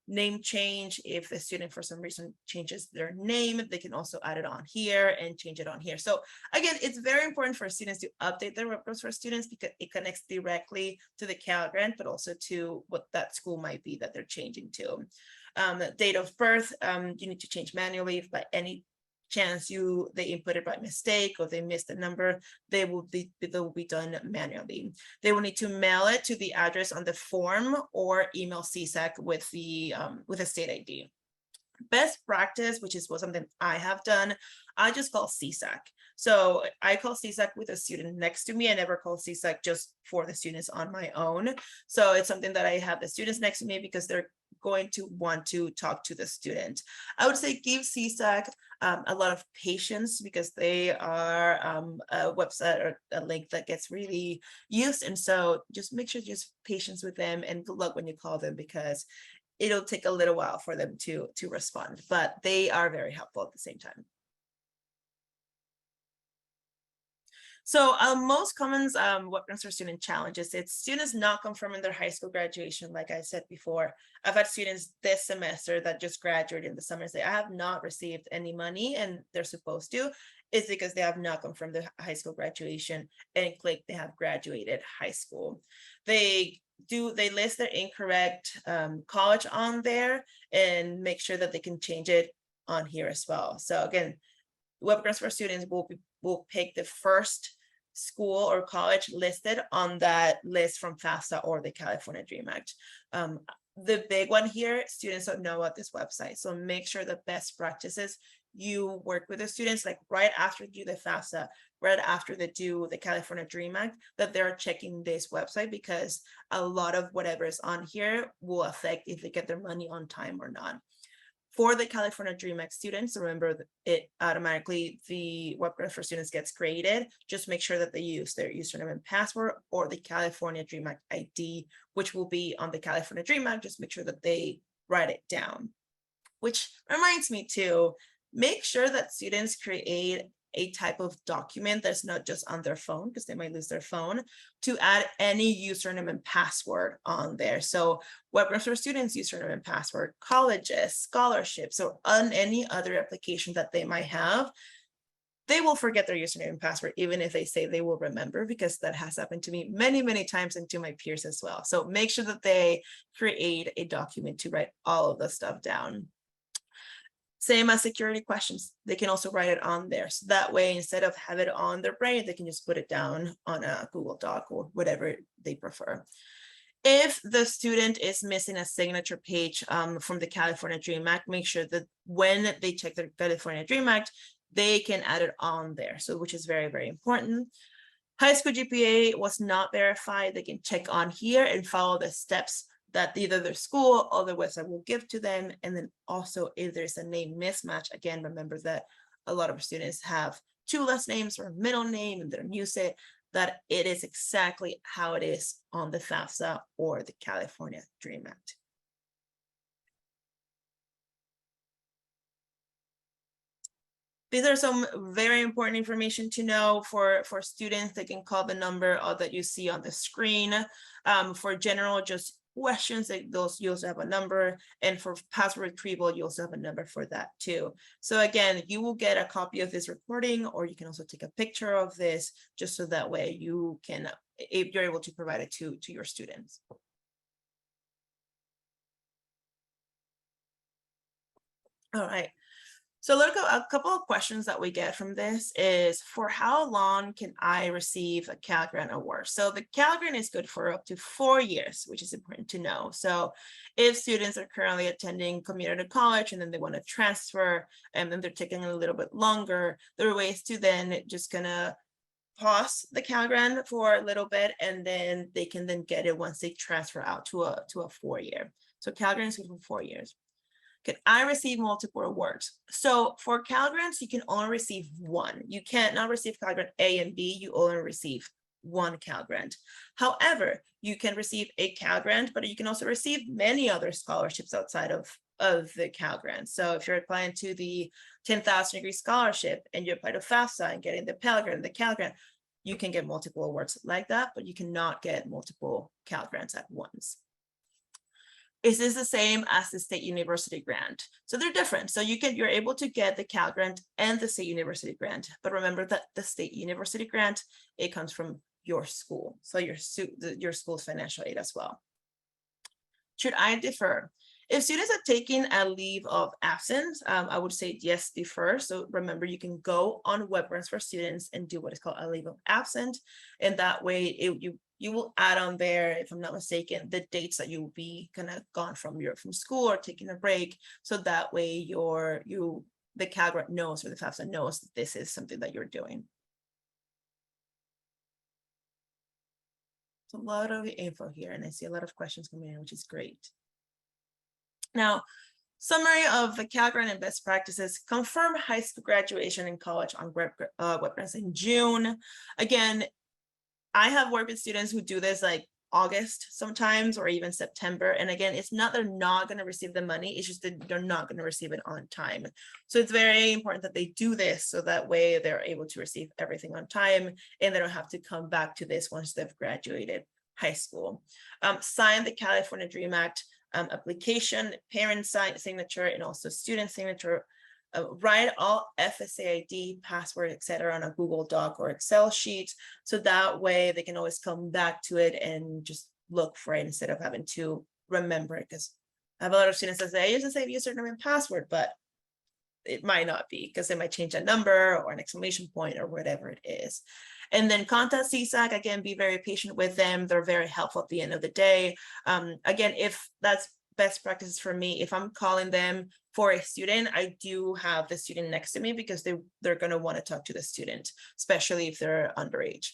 Name change, if the student for some reason changes their name, they can also add it on here and change it on here. So again, it's very important for students to update their websites for students because it connects directly to the Cal Grant, but also to what that school might be that they're changing to. Date of birth, you need to change manually. If by any chance they input it by mistake or they missed the number, they will be done manually. They will need to mail it to the address on the form or email CSAC with a state ID. Best practice, which is something I have done, I just call CSAC. So I call CSAC with a student next to me. I never call CSAC just for the students on my own. So it's something that I have the students next to me because they're going to want to talk to the student. I would say give CSAC a lot of patience because they are a website or a link that gets really used. And so just make sure just patience with them and good luck when you call them because it'll take a little while for them to respond, but they are very helpful at the same time. So most common web transfer student challenges, it's students not confirming their high school graduation. Like I said before, I've had students this semester that just graduated in the summer say, I have not received any money and they're supposed to. It's because they have not confirmed their high school graduation and click they have graduated high school. They list their incorrect college on there and make sure that they can change it on here as well. So again, web transfer students will pick the first school or college listed on that list from Fafsa or the California Dream Act. The big one here, students don't know about this website. So make sure the best practices, you work with the students like right after you do the Fafsa, right after they do the California Dream Act, that they're checking this website because a lot of whatever is on here will affect if they get their money on time or not. For the California Dream Act students, remember that it automatically, the web transfer students gets created. Just make sure that they use their username and password or the California Dream Act ID, which will be on the California Dream Act. Just make sure that they write it down. Which reminds me to make sure that students create a type of document that's not just on their phone because they might lose their phone, to add any username and password on there. So web transfer students username and password, colleges, scholarships, or on any other application that they might have, they will forget their username and password, even if they say they will remember, because that has happened to me many, many times and to my peers as well. So make sure that they create a document to write all of the stuff down. Same as security questions, they can also write it on there. So that way, instead of have it on their brain, they can just put it down on a Google Doc or whatever they prefer. If the student is missing a signature page from the California Dream Act, make sure that when they check the California Dream Act, they can add it on there. So which is very, very important. High school GPA was not verified. They can check on here and follow the steps that either their school or the website will give to them. And then also if there's a name mismatch, again, remember that a lot of students have two last names or a middle name and they don't use it, that it is exactly how it is on the Fafsa or the California Dream Act. These are some very important information to know for students. They can call the number that you see on the screen. For general, just questions, those you also have a number, and for password retrieval, you also have a number for that too. So again, you will get a copy of this recording, or you can also take a picture of this, just so that way you can, if you're able to provide it to your students. All right. So a couple of questions that we get from this is, for how long can I receive a Cal Grant award? So the Cal Grant is good for up to 4 years, which is important to know. So if students are currently attending community college and then they want to transfer and then they're taking a little bit longer, there are ways to then just gonna pause the Cal Grant for a little bit, and then they can then get it once they transfer out to a 4-year. So Cal Grant is good for 4 years. Can I receive multiple awards? So for Cal Grants, you can only receive one. You cannot receive Cal Grant A and B, you only receive one Cal Grant. However, you can receive a Cal Grant, but you can also receive many other scholarships outside of of the Cal Grant. So if you're applying to the 10,000 degree scholarship and you apply to FAFSA and getting the Pell Grant and the Cal Grant, you can get multiple awards like that, but you cannot get multiple Cal Grants at once. Is this the same as the state university grant? So they're different. So you're able to get the Cal Grant and the state university grant, but remember that the state university grant, it comes from your school. So your school's financial aid as well. Should I defer? If students are taking a leave of absence, I would say yes, defer. So remember, you can go on WebRuns for students and do what is called a leave of absence. And that way you will add on there, if I'm not mistaken, the dates that you will be kind of gone from school or taking a break. So that way the Cal Grant knows, or the FAFSA knows that this is something that you're doing. It's a lot of info here, and I see a lot of questions coming in, which is great. Now, summary of the Cal Grant and best practices: confirm high school graduation and college on WebRuns in June. Again, I have worked with students who do this like August sometimes, or even September. And again, it's not they're not going to receive the money, it's just that they're not going to receive it on time. So it's very important that they do this, so that way they're able to receive everything on time and they don't have to come back to this once they've graduated high school. Sign the California Dream Act application, parent signature, and also student signature. Write all FSA ID, password, etc. on a Google Doc or Excel sheet, so that way they can always come back to it and just look for it instead of having to remember it. Because I have a lot of students that say, I used to save username and password, but it might not be, because they might change a number or an exclamation point or whatever it is. And then contact CSAC, again, be very patient with them. They're very helpful at the end of the day. Again, if that's best practices for me, if I'm calling them for a student, I do have the student next to me, because they're going to want to talk to the student, especially if they're underage.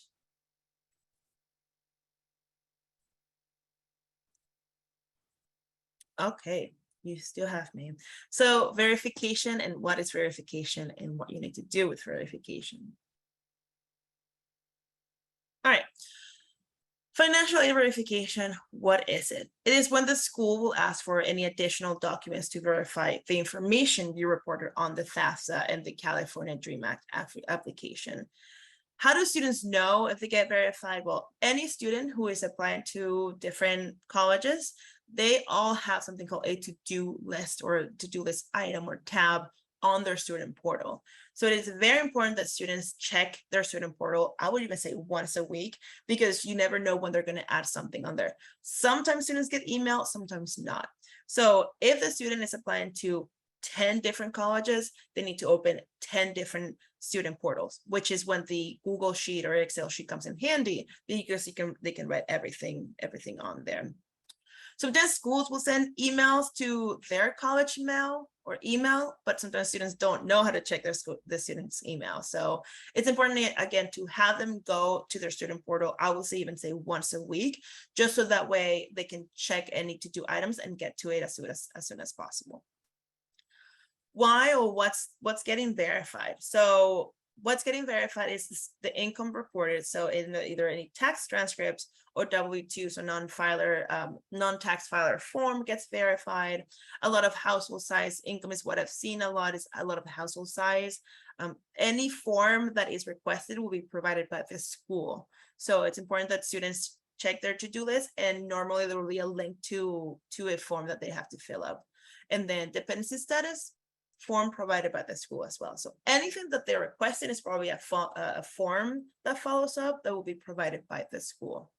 Okay, you still have me. So verification, and what is verification, and what you need to do with verification. All right. Financial aid verification, what is it? It is when the school will ask for any additional documents to verify the information you reported on the FAFSA and the California Dream Act application. How do students know if they get verified? Well, any student who is applying to different colleges, they all have something called a to-do list, or to-do list item or tab on their student portal. So it is very important that students check their student portal. I would even say once a week, because you never know when they're going to add something on there. Sometimes students get email, sometimes not. So if the student is applying to 10 different colleges, they need to open 10 different student portals, which is when the Google Sheet or Excel sheet comes in handy, because they can write everything on there. Sometimes schools will send emails to their college mail or email, but sometimes students don't know how to check the student's email. So it's important, again, to have them go to their student portal. I will say even say once a week, just so that way they can check any to-do items and get to it as soon as possible. Why, or what's getting verified? So what's getting verified is the income reported. So in either any tax transcripts or W-2, so non-tax filer form gets verified. A lot of household size income is what I've seen a lot, is a lot of household size. Any form that is requested will be provided by the school. So it's important that students check their to-do list, and normally there will be a link to a form that they have to fill up. And then dependency status form provided by the school as well. So anything that they're requesting is probably a form that follows up that will be provided by the school.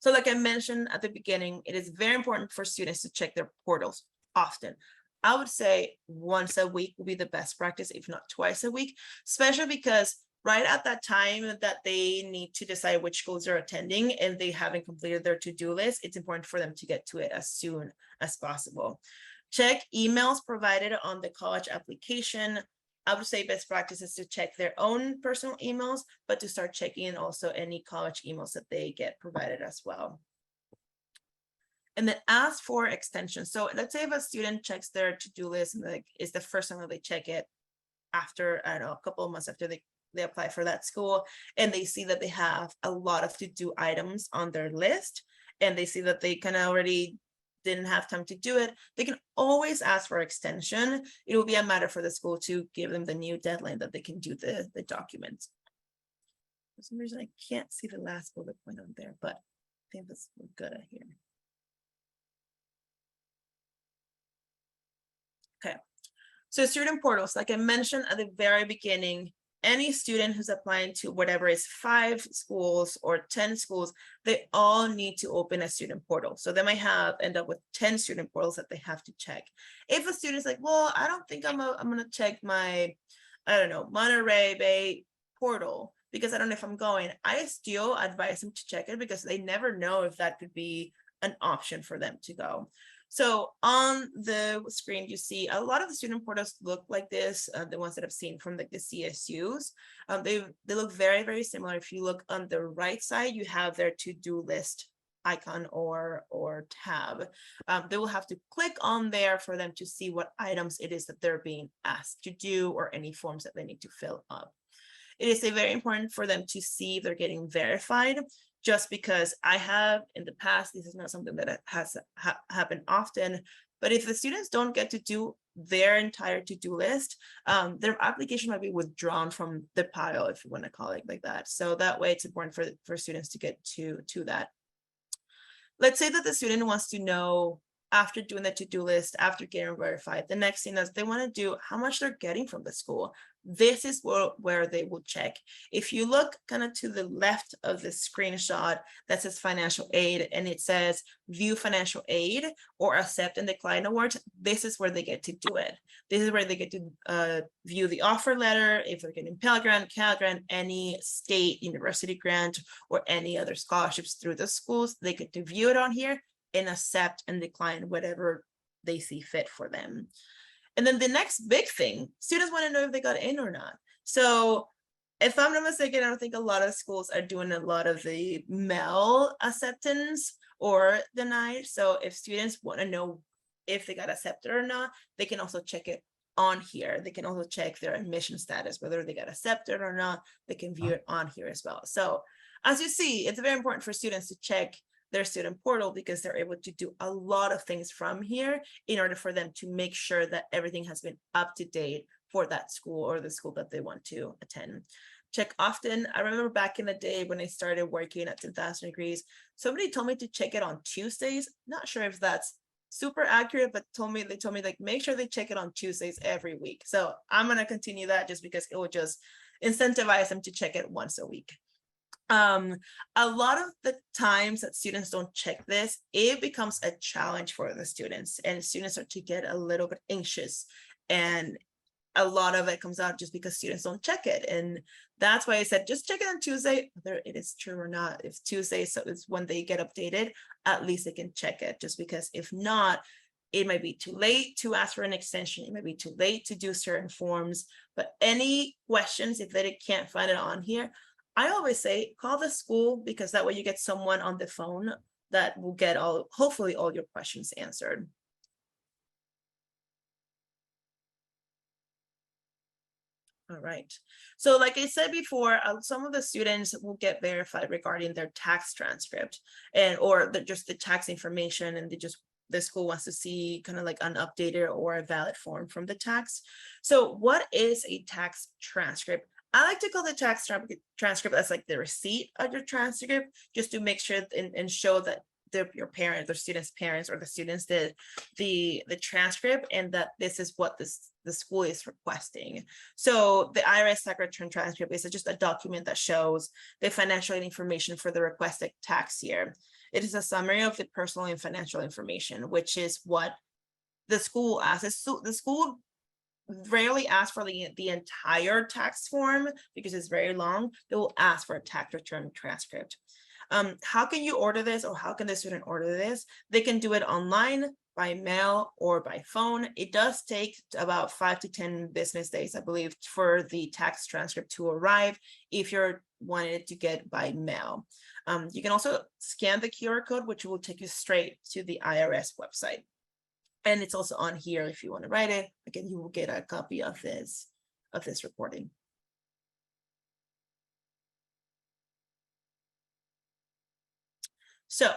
So like I mentioned at the beginning, it is very important for students to check their portals often. I would say once a week will be the best practice, if not twice a week, especially because right at that time that they need to decide which schools they're attending and they haven't completed their to-do list, it's important for them to get to it as soon as possible. Check emails provided on the college application. I would say best practice is to check their own personal emails, but to start checking in also any college emails that they get provided as well. And then ask for extensions. So let's say if a student checks their to-do list and it's the first time that they check it after, I don't know, a couple of months after they apply for that school, and they see that they have a lot of to-do items on their list, and they see that they kind of already didn't have time to do it, they can always ask for extension. It will be a matter for the school to give them the new deadline that they can do the documents. For some reason, I can't see the last bullet point on there, but I think that's good here. Okay, so student portals, like I mentioned at the very beginning, any student who's applying to whatever is 5 schools or 10 schools, they all need to open a student portal. So they might end up with 10 student portals that they have to check. If a student's like, well, I don't think I'm gonna check my, I don't know, Monterey Bay portal because I don't know if I'm going, I still advise them to check it because they never know if that could be an option for them to go. So on the screen, you see a lot of the student portals look like this, the ones that I've seen from the CSUs. They look very, very similar. If you look on the right side, you have their to-do list icon or tab. They will have to click on there for them to see what items it is that they're being asked to do or any forms that they need to fill up. It is very important for them to see if they're getting verified. Just because I have in the past, this is not something that has happened often, but if the students don't get to do their entire to-do list, their application might be withdrawn from the pile, if you want to call it like that. So that way it's important for students to get to that. Let's say that the student wants to know, after doing the to-do list, after getting verified, the next thing that they want to do, how much they're getting from the school. This is where they will check. If you look kind of to the left of the screenshot that says financial aid and it says view financial aid or accept and decline awards, this is where they get to do it. This is where they get to view the offer letter, if they're getting Pell Grant, Cal Grant, any state university grant, or any other scholarships through the schools, they get to view it on here and accept and decline whatever they see fit for them. And then the next big thing, students want to know if they got in or not. So if I'm not mistaken, I don't think a lot of schools are doing a lot of the mail acceptance or denied. So if students want to know if they got accepted or not, they can also check it on here. They can also check their admission status, whether they got accepted or not. They can view it on here as well. So as you see, it's very important for students to check their student portal because they're able to do a lot of things from here in order for them to make sure that everything has been up to date for that school or the school that they want to attend. Check often. I remember back in the day when I started working at 10,000 Degrees, somebody told me to check it on Tuesdays. Not sure if that's super accurate, but they told me like, make sure they check it on Tuesdays every week. So I'm going to continue that just because it will just incentivize them to check it once a week. A lot of the times that students don't check this, it becomes a challenge for the students and students start to get a little bit anxious, and a lot of it comes out just because students don't check it. And that's why I said, just check it on Tuesday, whether it is true or not. If Tuesday is when they get updated, at least they can check it, just because if not, it might be too late to ask for an extension. It might be too late to do certain forms, but any questions, if they can't find it on here, I always say call the school, because that way you get someone on the phone that will get hopefully all your questions answered. All right. So like I said before, some of the students will get verified regarding their tax transcript or just the tax information, and the school wants to see kind of like an updated or a valid form from the tax. So what is a tax transcript? I like to call the tax transcript as like the receipt of your transcript, just to make sure and show that your parents, the student's parents, or the students did the transcript, and that this is what the school is requesting. So the IRS tax return transcript is just a document that shows the financial information for the requested tax year. It is a summary of the personal and financial information, which is what the school asks. So the school rarely ask for the entire tax form because it's very long. They will ask for a tax return transcript. How can you order this, or how can the student order this? They can do it online, by mail, or by phone. It does take about 5 to 10 business days, I believe, for the tax transcript to arrive if you're wanting it to get by mail. You can also scan the QR code, which will take you straight to the IRS website. And it's also on here if you want to write it. Again, you will get a copy of this recording. So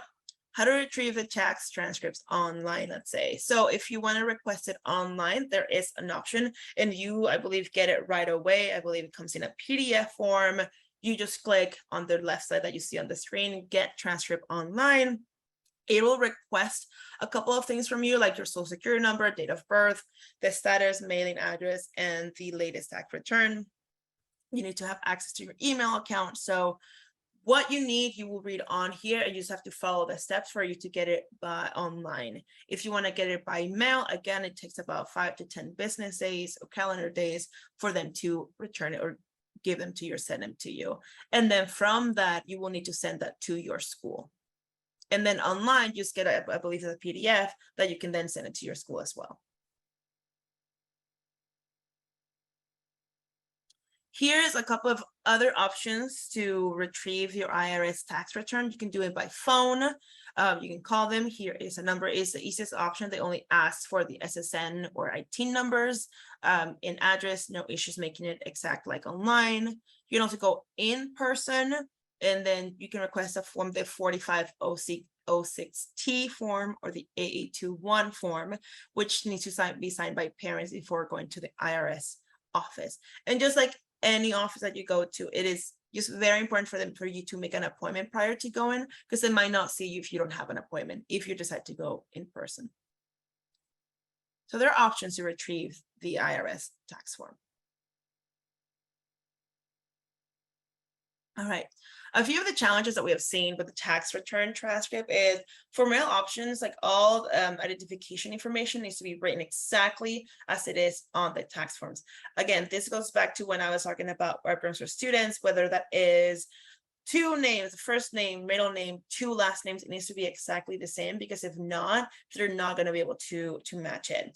how to retrieve the tax transcripts online, let's say. So if you want to request it online, there is an option, and you, I believe, get it right away. I believe it comes in a PDF form. You just click on the left side that you see on the screen, get transcript online. It will request a couple of things from you, like your social security number, date of birth, the status, mailing address, and the latest tax return. You need to have access to your email account. So what you need, you will read on here, and you just have to follow the steps for you to get it by online. If you want to get it by mail, again, it takes about 5 to 10 business days or calendar days for them to return it or give them to you or send them to you. And then from that, you will need to send that to your school. And then online, you just get, I believe, a PDF that you can then send it to your school as well. Here's a couple of other options to retrieve your IRS tax return. You can do it by phone. You can call them. Here is a number, is the easiest option. They only ask for the SSN or IT numbers. In address, no issues making it exact like online. You can also go in person, and then you can request a form, the 4506T form or the AA21 form, which needs to be signed by parents before going to the IRS office. And just like any office that you go to, it is just very important for you to make an appointment prior to going, because they might not see you if you don't have an appointment, if you decide to go in person. So there are options to retrieve the IRS tax form. All right. A few of the challenges that we have seen with the tax return transcript is for mail options, like all identification information needs to be written exactly as it is on the tax forms. Again, this goes back to when I was talking about reference for students, whether that is 2 names, first name, middle name, 2 last names, it needs to be exactly the same, because if not, they're not going to be able to match it.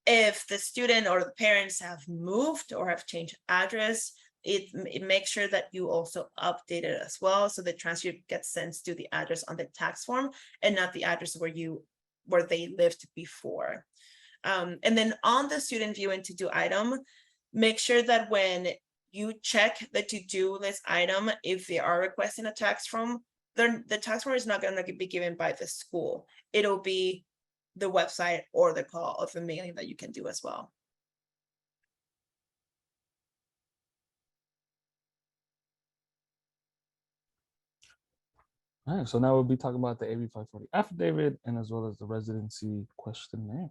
If the student or the parents have moved or have changed address, it makes sure that you also update it as well, so the transcript gets sent to the address on the tax form and not the address where they lived before. And then on the student view and to-do item, make sure that when you check the to-do list item, if they are requesting a tax form, the tax form is not going to be given by the school. It'll be the website or the call of the mailing that you can do as well. All right, so now we'll be talking about the AB 540 affidavit and as well as the residency questionnaire.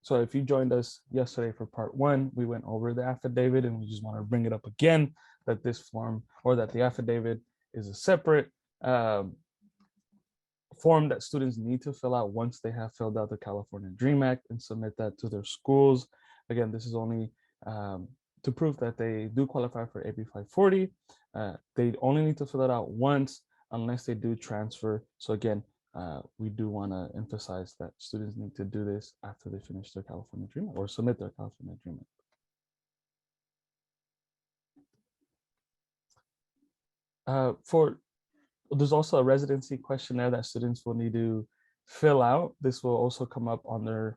So if you joined us yesterday for part 1, we went over the affidavit, and we just want to bring it up again that this form, or that the affidavit, is a separate form that students need to fill out once they have filled out the California Dream Act and submit that to their schools. Again, this is only to prove that they do qualify for AB 540. They only need to fill it out once unless they do transfer. So again, we do want to emphasize that students need to do this after they finish their California Dream Act or submit their California Dream Act. There's also a residency questionnaire that students will need to fill out. This will also come up on their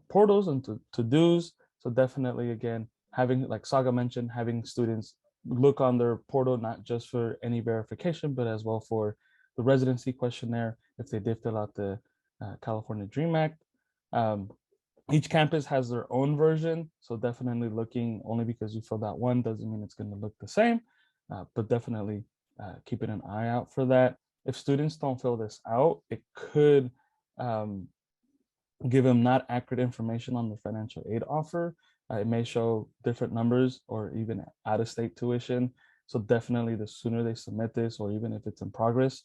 portals and to-dos. So definitely, again, having, like Saga mentioned, having students look on their portal, not just for any verification, but as well for the residency questionnaire, if they did fill out the California Dream Act. Each campus has their own version. So definitely looking, only because you filled out one doesn't mean it's going to look the same, but definitely keeping an eye out for that. If students don't fill this out, it could give them not accurate information on the financial aid offer. It may show different numbers or even out-of-state tuition. So definitely the sooner they submit this, or even if it's in progress,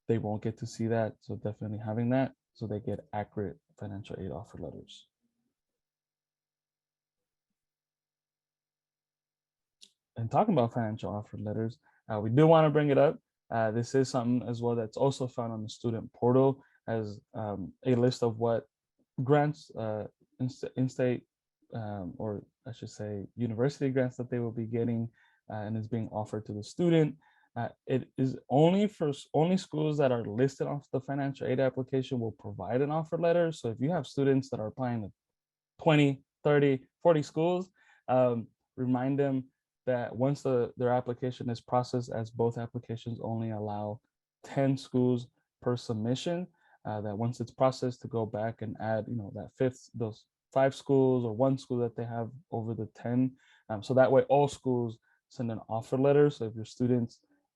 they won't get to see that. So definitely having that so they get accurate financial aid offer letters. And talking about financial offer letters, we do want to bring it up. This is something as well that's also found on the student portal as a list of what grants, in-state, or I should say university grants that they will be getting, and is being offered to the student. It is only schools that are listed off the financial aid application will provide an offer letter. So if you have students that are applying to 20, 30, 40 schools, remind them that once their application is processed, as both applications only allow 10 schools per submission, that once it's processed to go back and add, those 5 schools or 1 school that they have over the 10. So that way all schools send an offer letter. So if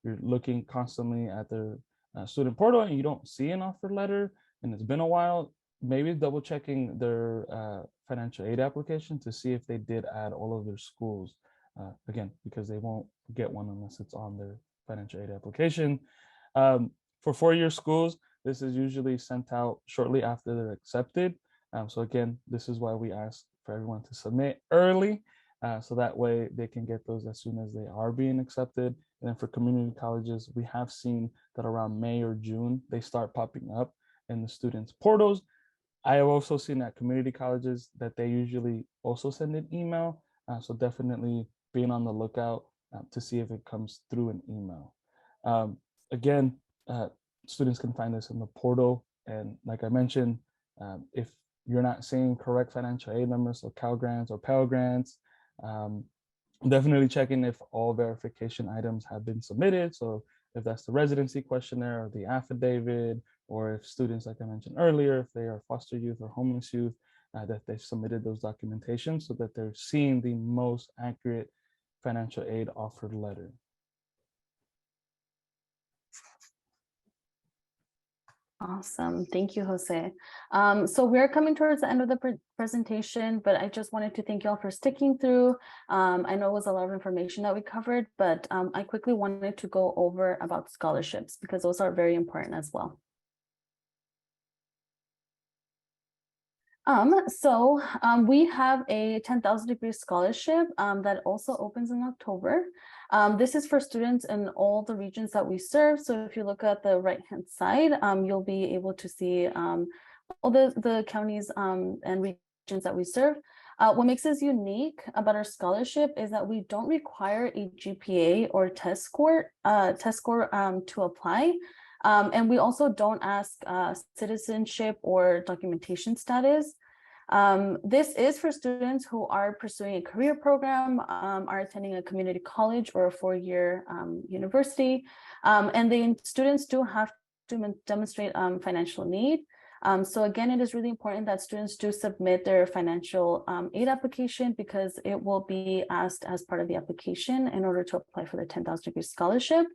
you're looking constantly at their student portal and you don't see an offer letter and it's been a while, maybe double checking their financial aid application to see if they did add all of their schools. Again, because they won't get one unless it's on their financial aid application. For 4-year schools, this is usually sent out shortly after they're accepted. So again, this is why we ask for everyone to submit early, so that way they can get those as soon as they are being accepted. And then for community colleges, we have seen that around May or June, they start popping up in the students' portals. I have also seen at community colleges that they usually also send an email. So definitely being on the lookout to see if it comes through an email. Again, students can find this in the portal. And like I mentioned, if you're not seeing correct financial aid numbers, so Cal Grants or Pell Grants, definitely checking if all verification items have been submitted. So if that's the residency questionnaire or the affidavit, or if students, like I mentioned earlier, if they are foster youth or homeless youth, that they've submitted those documentations so that they're seeing the most accurate financial aid offer letter. Awesome. Thank you, Jose. So we're coming towards the end of the presentation, but I just wanted to thank you all for sticking through. I know it was a lot of information that we covered, but I quickly wanted to go over about scholarships because those are very important as well. We have a 10,000 degree scholarship that also opens in October. This is for students in all the regions that we serve. So if you look at the right-hand side, you'll be able to see all the counties and regions that we serve. What makes us unique about our scholarship is that we don't require a GPA or test score to apply. And we also don't ask citizenship or documentation status. This is for students who are pursuing a career program, are attending a community college or a 4-year university, and the students do have to demonstrate financial need. So again, it is really important that students do submit their financial aid application because it will be asked as part of the application in order to apply for the 10,000 degree scholarship.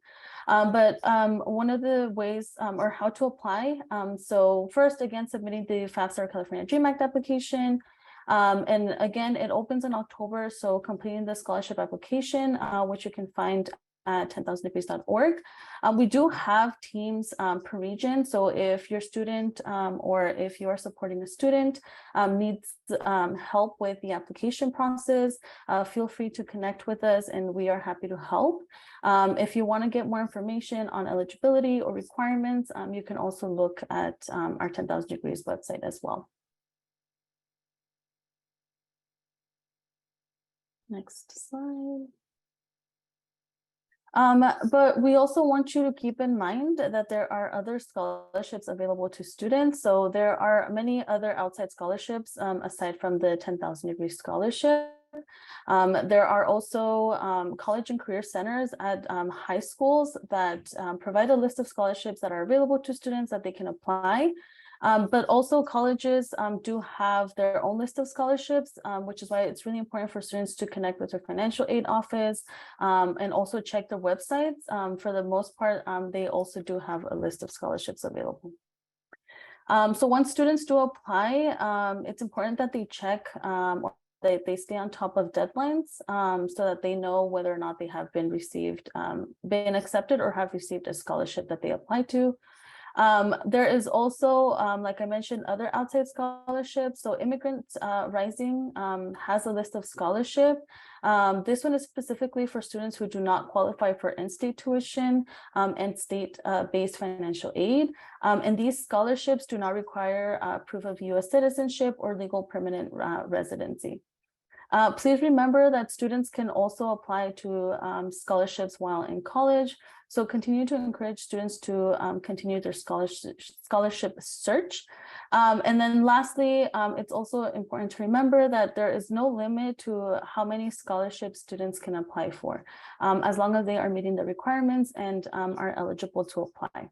But one of the ways or how to apply, so first, again, submitting the Fafsa or California Dream Act application. And again, it opens in October, so completing the scholarship application, which you can find at 10,000degrees.org. We do have teams per region. So if your student or if you are supporting a student needs help with the application process, feel free to connect with us and we are happy to help. If you want to get more information on eligibility or requirements, you can also look at our 10,000 Degrees website as well. Next slide. But we also want you to keep in mind that there are other scholarships available to students. So there are many other outside scholarships aside from the 10,000 degree scholarship. There are also college and career centers at high schools that provide a list of scholarships that are available to students that they can apply. But also colleges do have their own list of scholarships, which is why it's really important for students to connect with their financial aid office and also check their websites. For the most part, they also do have a list of scholarships available. So once students do apply, it's important that they check they stay on top of deadlines so that they know whether or not they have been accepted or have received a scholarship that they apply to. There is also, like I mentioned, other outside scholarships. So Immigrant Rising has a list of scholarship. This one is specifically for students who do not qualify for in-state tuition and state-based financial aid. And these scholarships do not require proof of U.S. citizenship or legal permanent residency. Please remember that students can also apply to scholarships while in college. So continue to encourage students to continue their scholarship search. And then lastly, it's also important to remember that there is no limit to how many scholarships students can apply for, as long as they are meeting the requirements and are eligible to apply.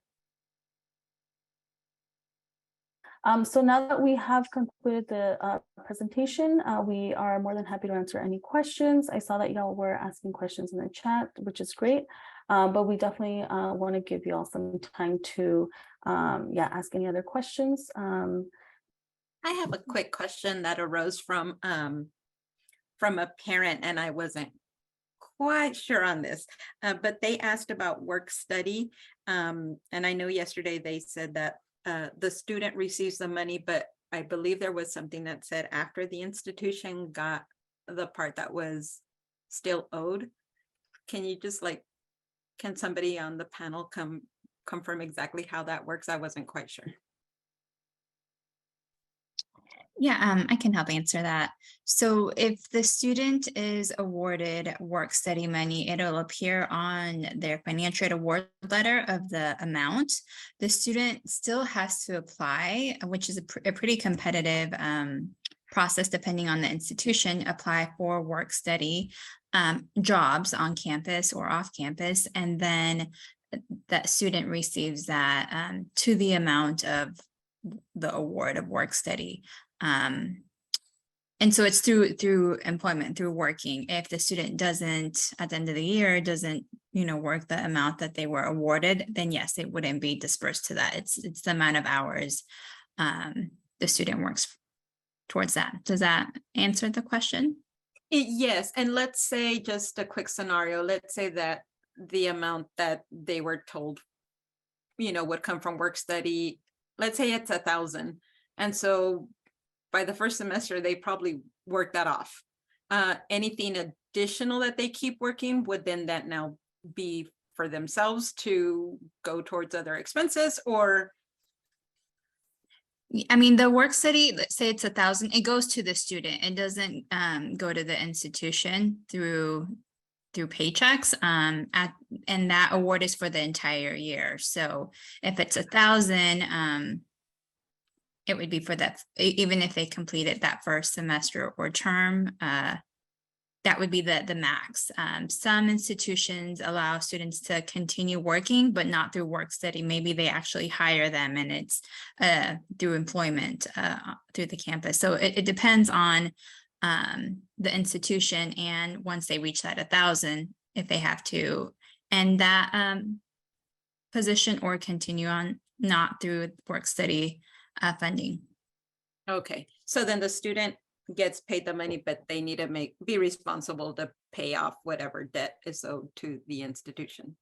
So now that we have concluded the presentation, we are more than happy to answer any questions. I saw that y'all were asking questions in the chat, which is great, but we definitely want to give you all some time to ask any other questions. I have a quick question that arose from a parent, and I wasn't quite sure on this, but they asked about work study. And I know yesterday they said that the student receives the money, but I believe there was something that said after the institution got the part that was still owed. Can you just can somebody on the panel confirm exactly how that works? I wasn't quite sure. Yeah, I can help answer that. So if the student is awarded work study money, it'll appear on their financial aid award letter of the amount. The student still has to apply, which is a pretty competitive process depending on the institution, apply for work study jobs on campus or off campus, and then that student receives that to the amount of the award of work study. And so it's through employment, through working. If the student doesn't, at the end of the year, doesn't, work the amount that they were awarded, then yes, it wouldn't be dispersed to that. It's the amount of hours the student works towards that. Does that answer the question? Yes, and let's say just a quick scenario. Let's say that the amount that they were told, would come from work study. Let's say it's 1,000, and so by the first semester, they probably work that off. Anything additional that they keep working would then that now be for themselves to go towards other expenses, or? I mean, the work study, let's say it's 1,000, it goes to the student. It doesn't go to the institution through paychecks. And that award is for the entire year. So if it's 1,000, it would be for that, even if they completed that first semester or term, that would be the max. Some institutions allow students to continue working, but not through work study. Maybe they actually hire them and it's through employment through the campus. So it depends on the institution, and once they reach that 1,000, if they have to end that position or continue on not through work study funding. Okay, so then the student gets paid the money, but they need to be responsible to pay off whatever debt is owed to the institution.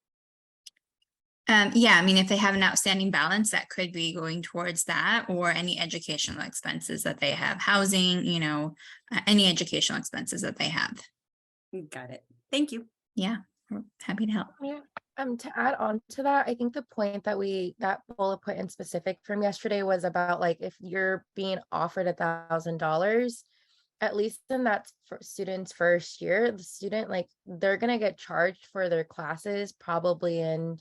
Yeah, I mean, if they have an outstanding balance, that could be going towards that, or any educational expenses that they have, housing, any educational expenses that they have. Got it. Thank you. Yeah, we're happy to help. Yeah. To add on to that, I think the point that bullet point in specific from yesterday was about if you're being offered $1,000, at least in that student's first year, the student they're gonna get charged for their classes probably in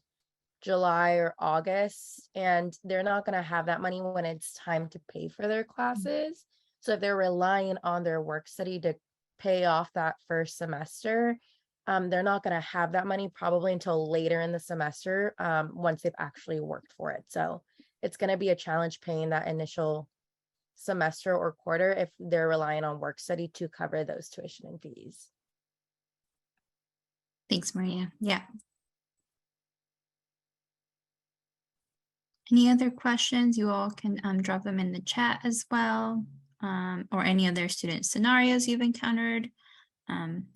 July or August, and they're not gonna have that money when it's time to pay for their classes. So if they're relying on their work study to pay off that first semester, they're not going to have that money probably until later in the semester once they've actually worked for it. So it's going to be a challenge paying that initial semester or quarter if they're relying on work study to cover those tuition and fees. Thanks, Maria. Yeah. Any other questions? You all can drop them in the chat as well, or any other student scenarios you've encountered.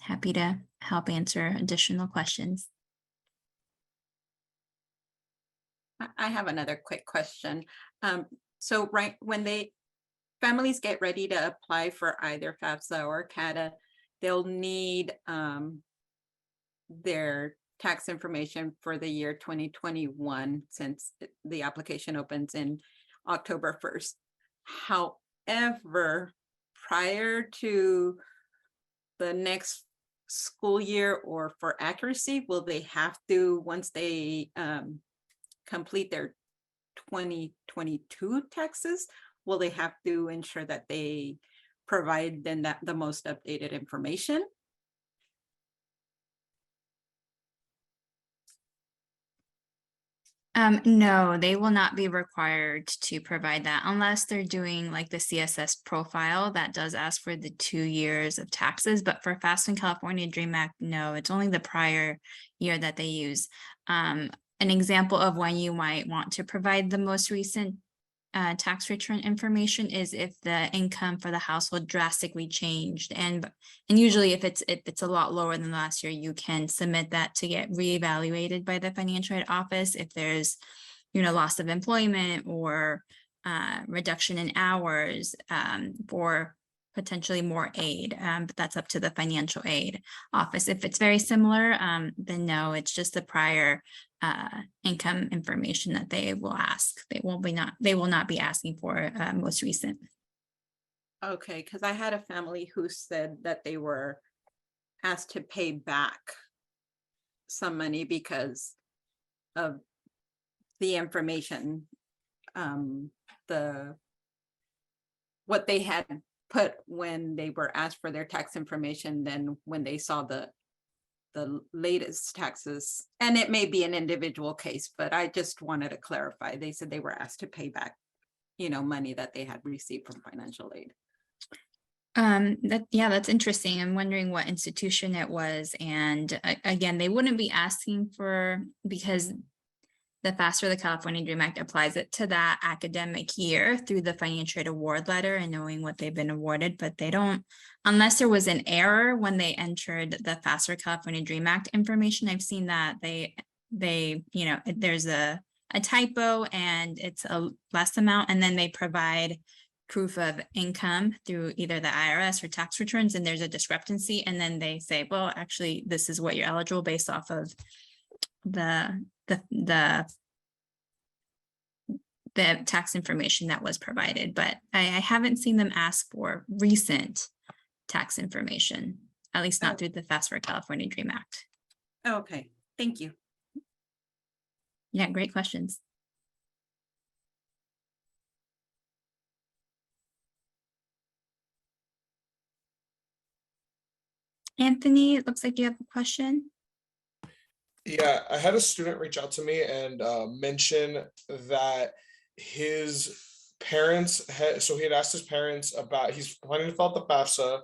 Happy to help answer additional questions. I have another quick question. So right when families get ready to apply for either Fafsa or CATA, they'll need their tax information for the year 2021, since the application opens in October 1st. However, prior to the next school year, or for accuracy, will they have to, once they complete their 2022 taxes, will they have to ensure that they provide then that the most updated information? No, they will not be required to provide that unless they're doing like the CSS profile that does ask for the 2 years of taxes. But for FAFSA and California Dream Act, no, it's only the prior year that they use. An example of when you might want to provide the most recent tax return information is if the income for the household drastically changed, and usually if it's a lot lower than last year, you can submit that to get reevaluated by the financial aid office if there's loss of employment or reduction in hours for potentially more aid, but that's up to the financial aid office. If it's very similar, then no, it's just the prior income information that they will ask. They will not be asking for most recent. Okay, because I had a family who said that they were asked to pay back some money because of the information, what they had put when they were asked for their tax information, then when they saw the latest taxes, and it may be an individual case, but I just wanted to clarify. They said they were asked to pay back, money that they had received from financial aid. That's interesting. I'm wondering what institution it was. And again, they wouldn't be asking for, because the FAFSA, the California Dream Act, applies it to that academic year through the financial aid award letter and knowing what they've been awarded, but they don't, unless there was an error when they entered the FAFSA California Dream Act information. I've seen that there's a typo and it's a less amount, and then they provide proof of income through either the IRS or tax returns, and there's a discrepancy, and then they say, well, actually, this is what you're eligible based off of the tax information that was provided. But I haven't seen them ask for recent tax information, at least not through the FAFSA California Dream Act. Okay, thank you. Yeah, great questions. Anthony, it looks like you have a question. Yeah, I had a student reach out to me and mention that his parents so he had asked his parents about, he's planning to fill out the FAFSA,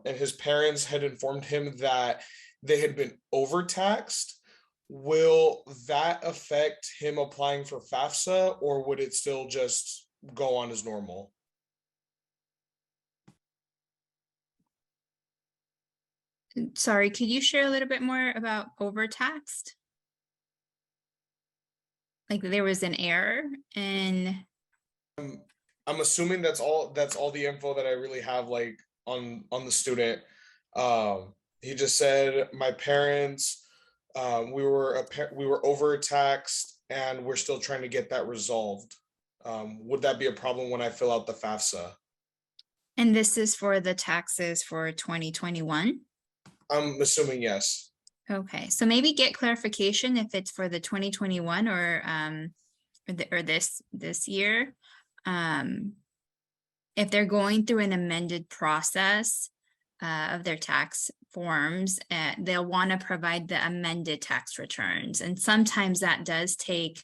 and his parents had informed him that they had been overtaxed. Will that affect him applying for FAFSA, or would it still just go on as normal? Sorry, could you share a little bit more about overtaxed? Like there was an error and I'm assuming that's all the info that I really have, like on the student. He just said, my parents, we were overtaxed and we're still trying to get that resolved. Would that be a problem when I fill out the FAFSA? And this is for the taxes for 2021? I'm assuming yes. Okay, so maybe get clarification if it's for the 2021 or this year. If they're going through an amended process of their tax forms, they'll want to provide the amended tax returns. And sometimes that does take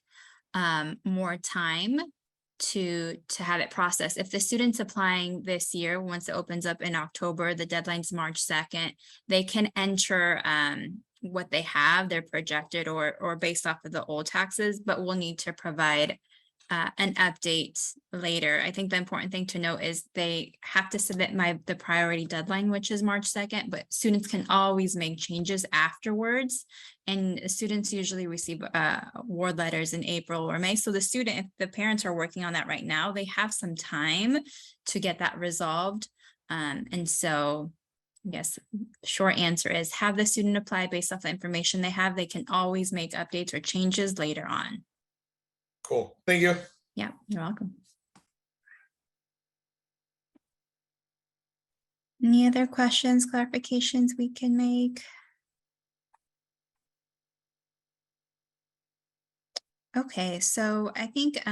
more time to have it processed. If the student's applying this year, once it opens up in October, the deadline's March 2nd, they can enter what they have, their projected or based off of the old taxes, but we'll need to provide an update later. I think the important thing to note is they have to submit the priority deadline, which is March 2nd, but students can always make changes afterwards. And students usually receive award letters in April or May. So the student, if the parents are working on that right now, they have some time to get that resolved. And so I guess short answer is have the student apply based off the information they have. They can always make updates or changes later on. Cool. Thank you. Yeah, you're welcome. Any other questions, clarifications we can make? Okay, so I think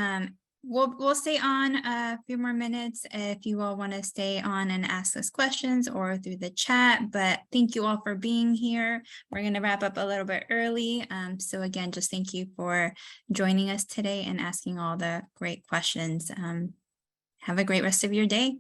we'll stay on a few more minutes if you all want to stay on and ask us questions or through the chat, but thank you all for being here. We're going to wrap up a little bit early. So again, just thank you for joining us today and asking all the great questions. Have a great rest of your day.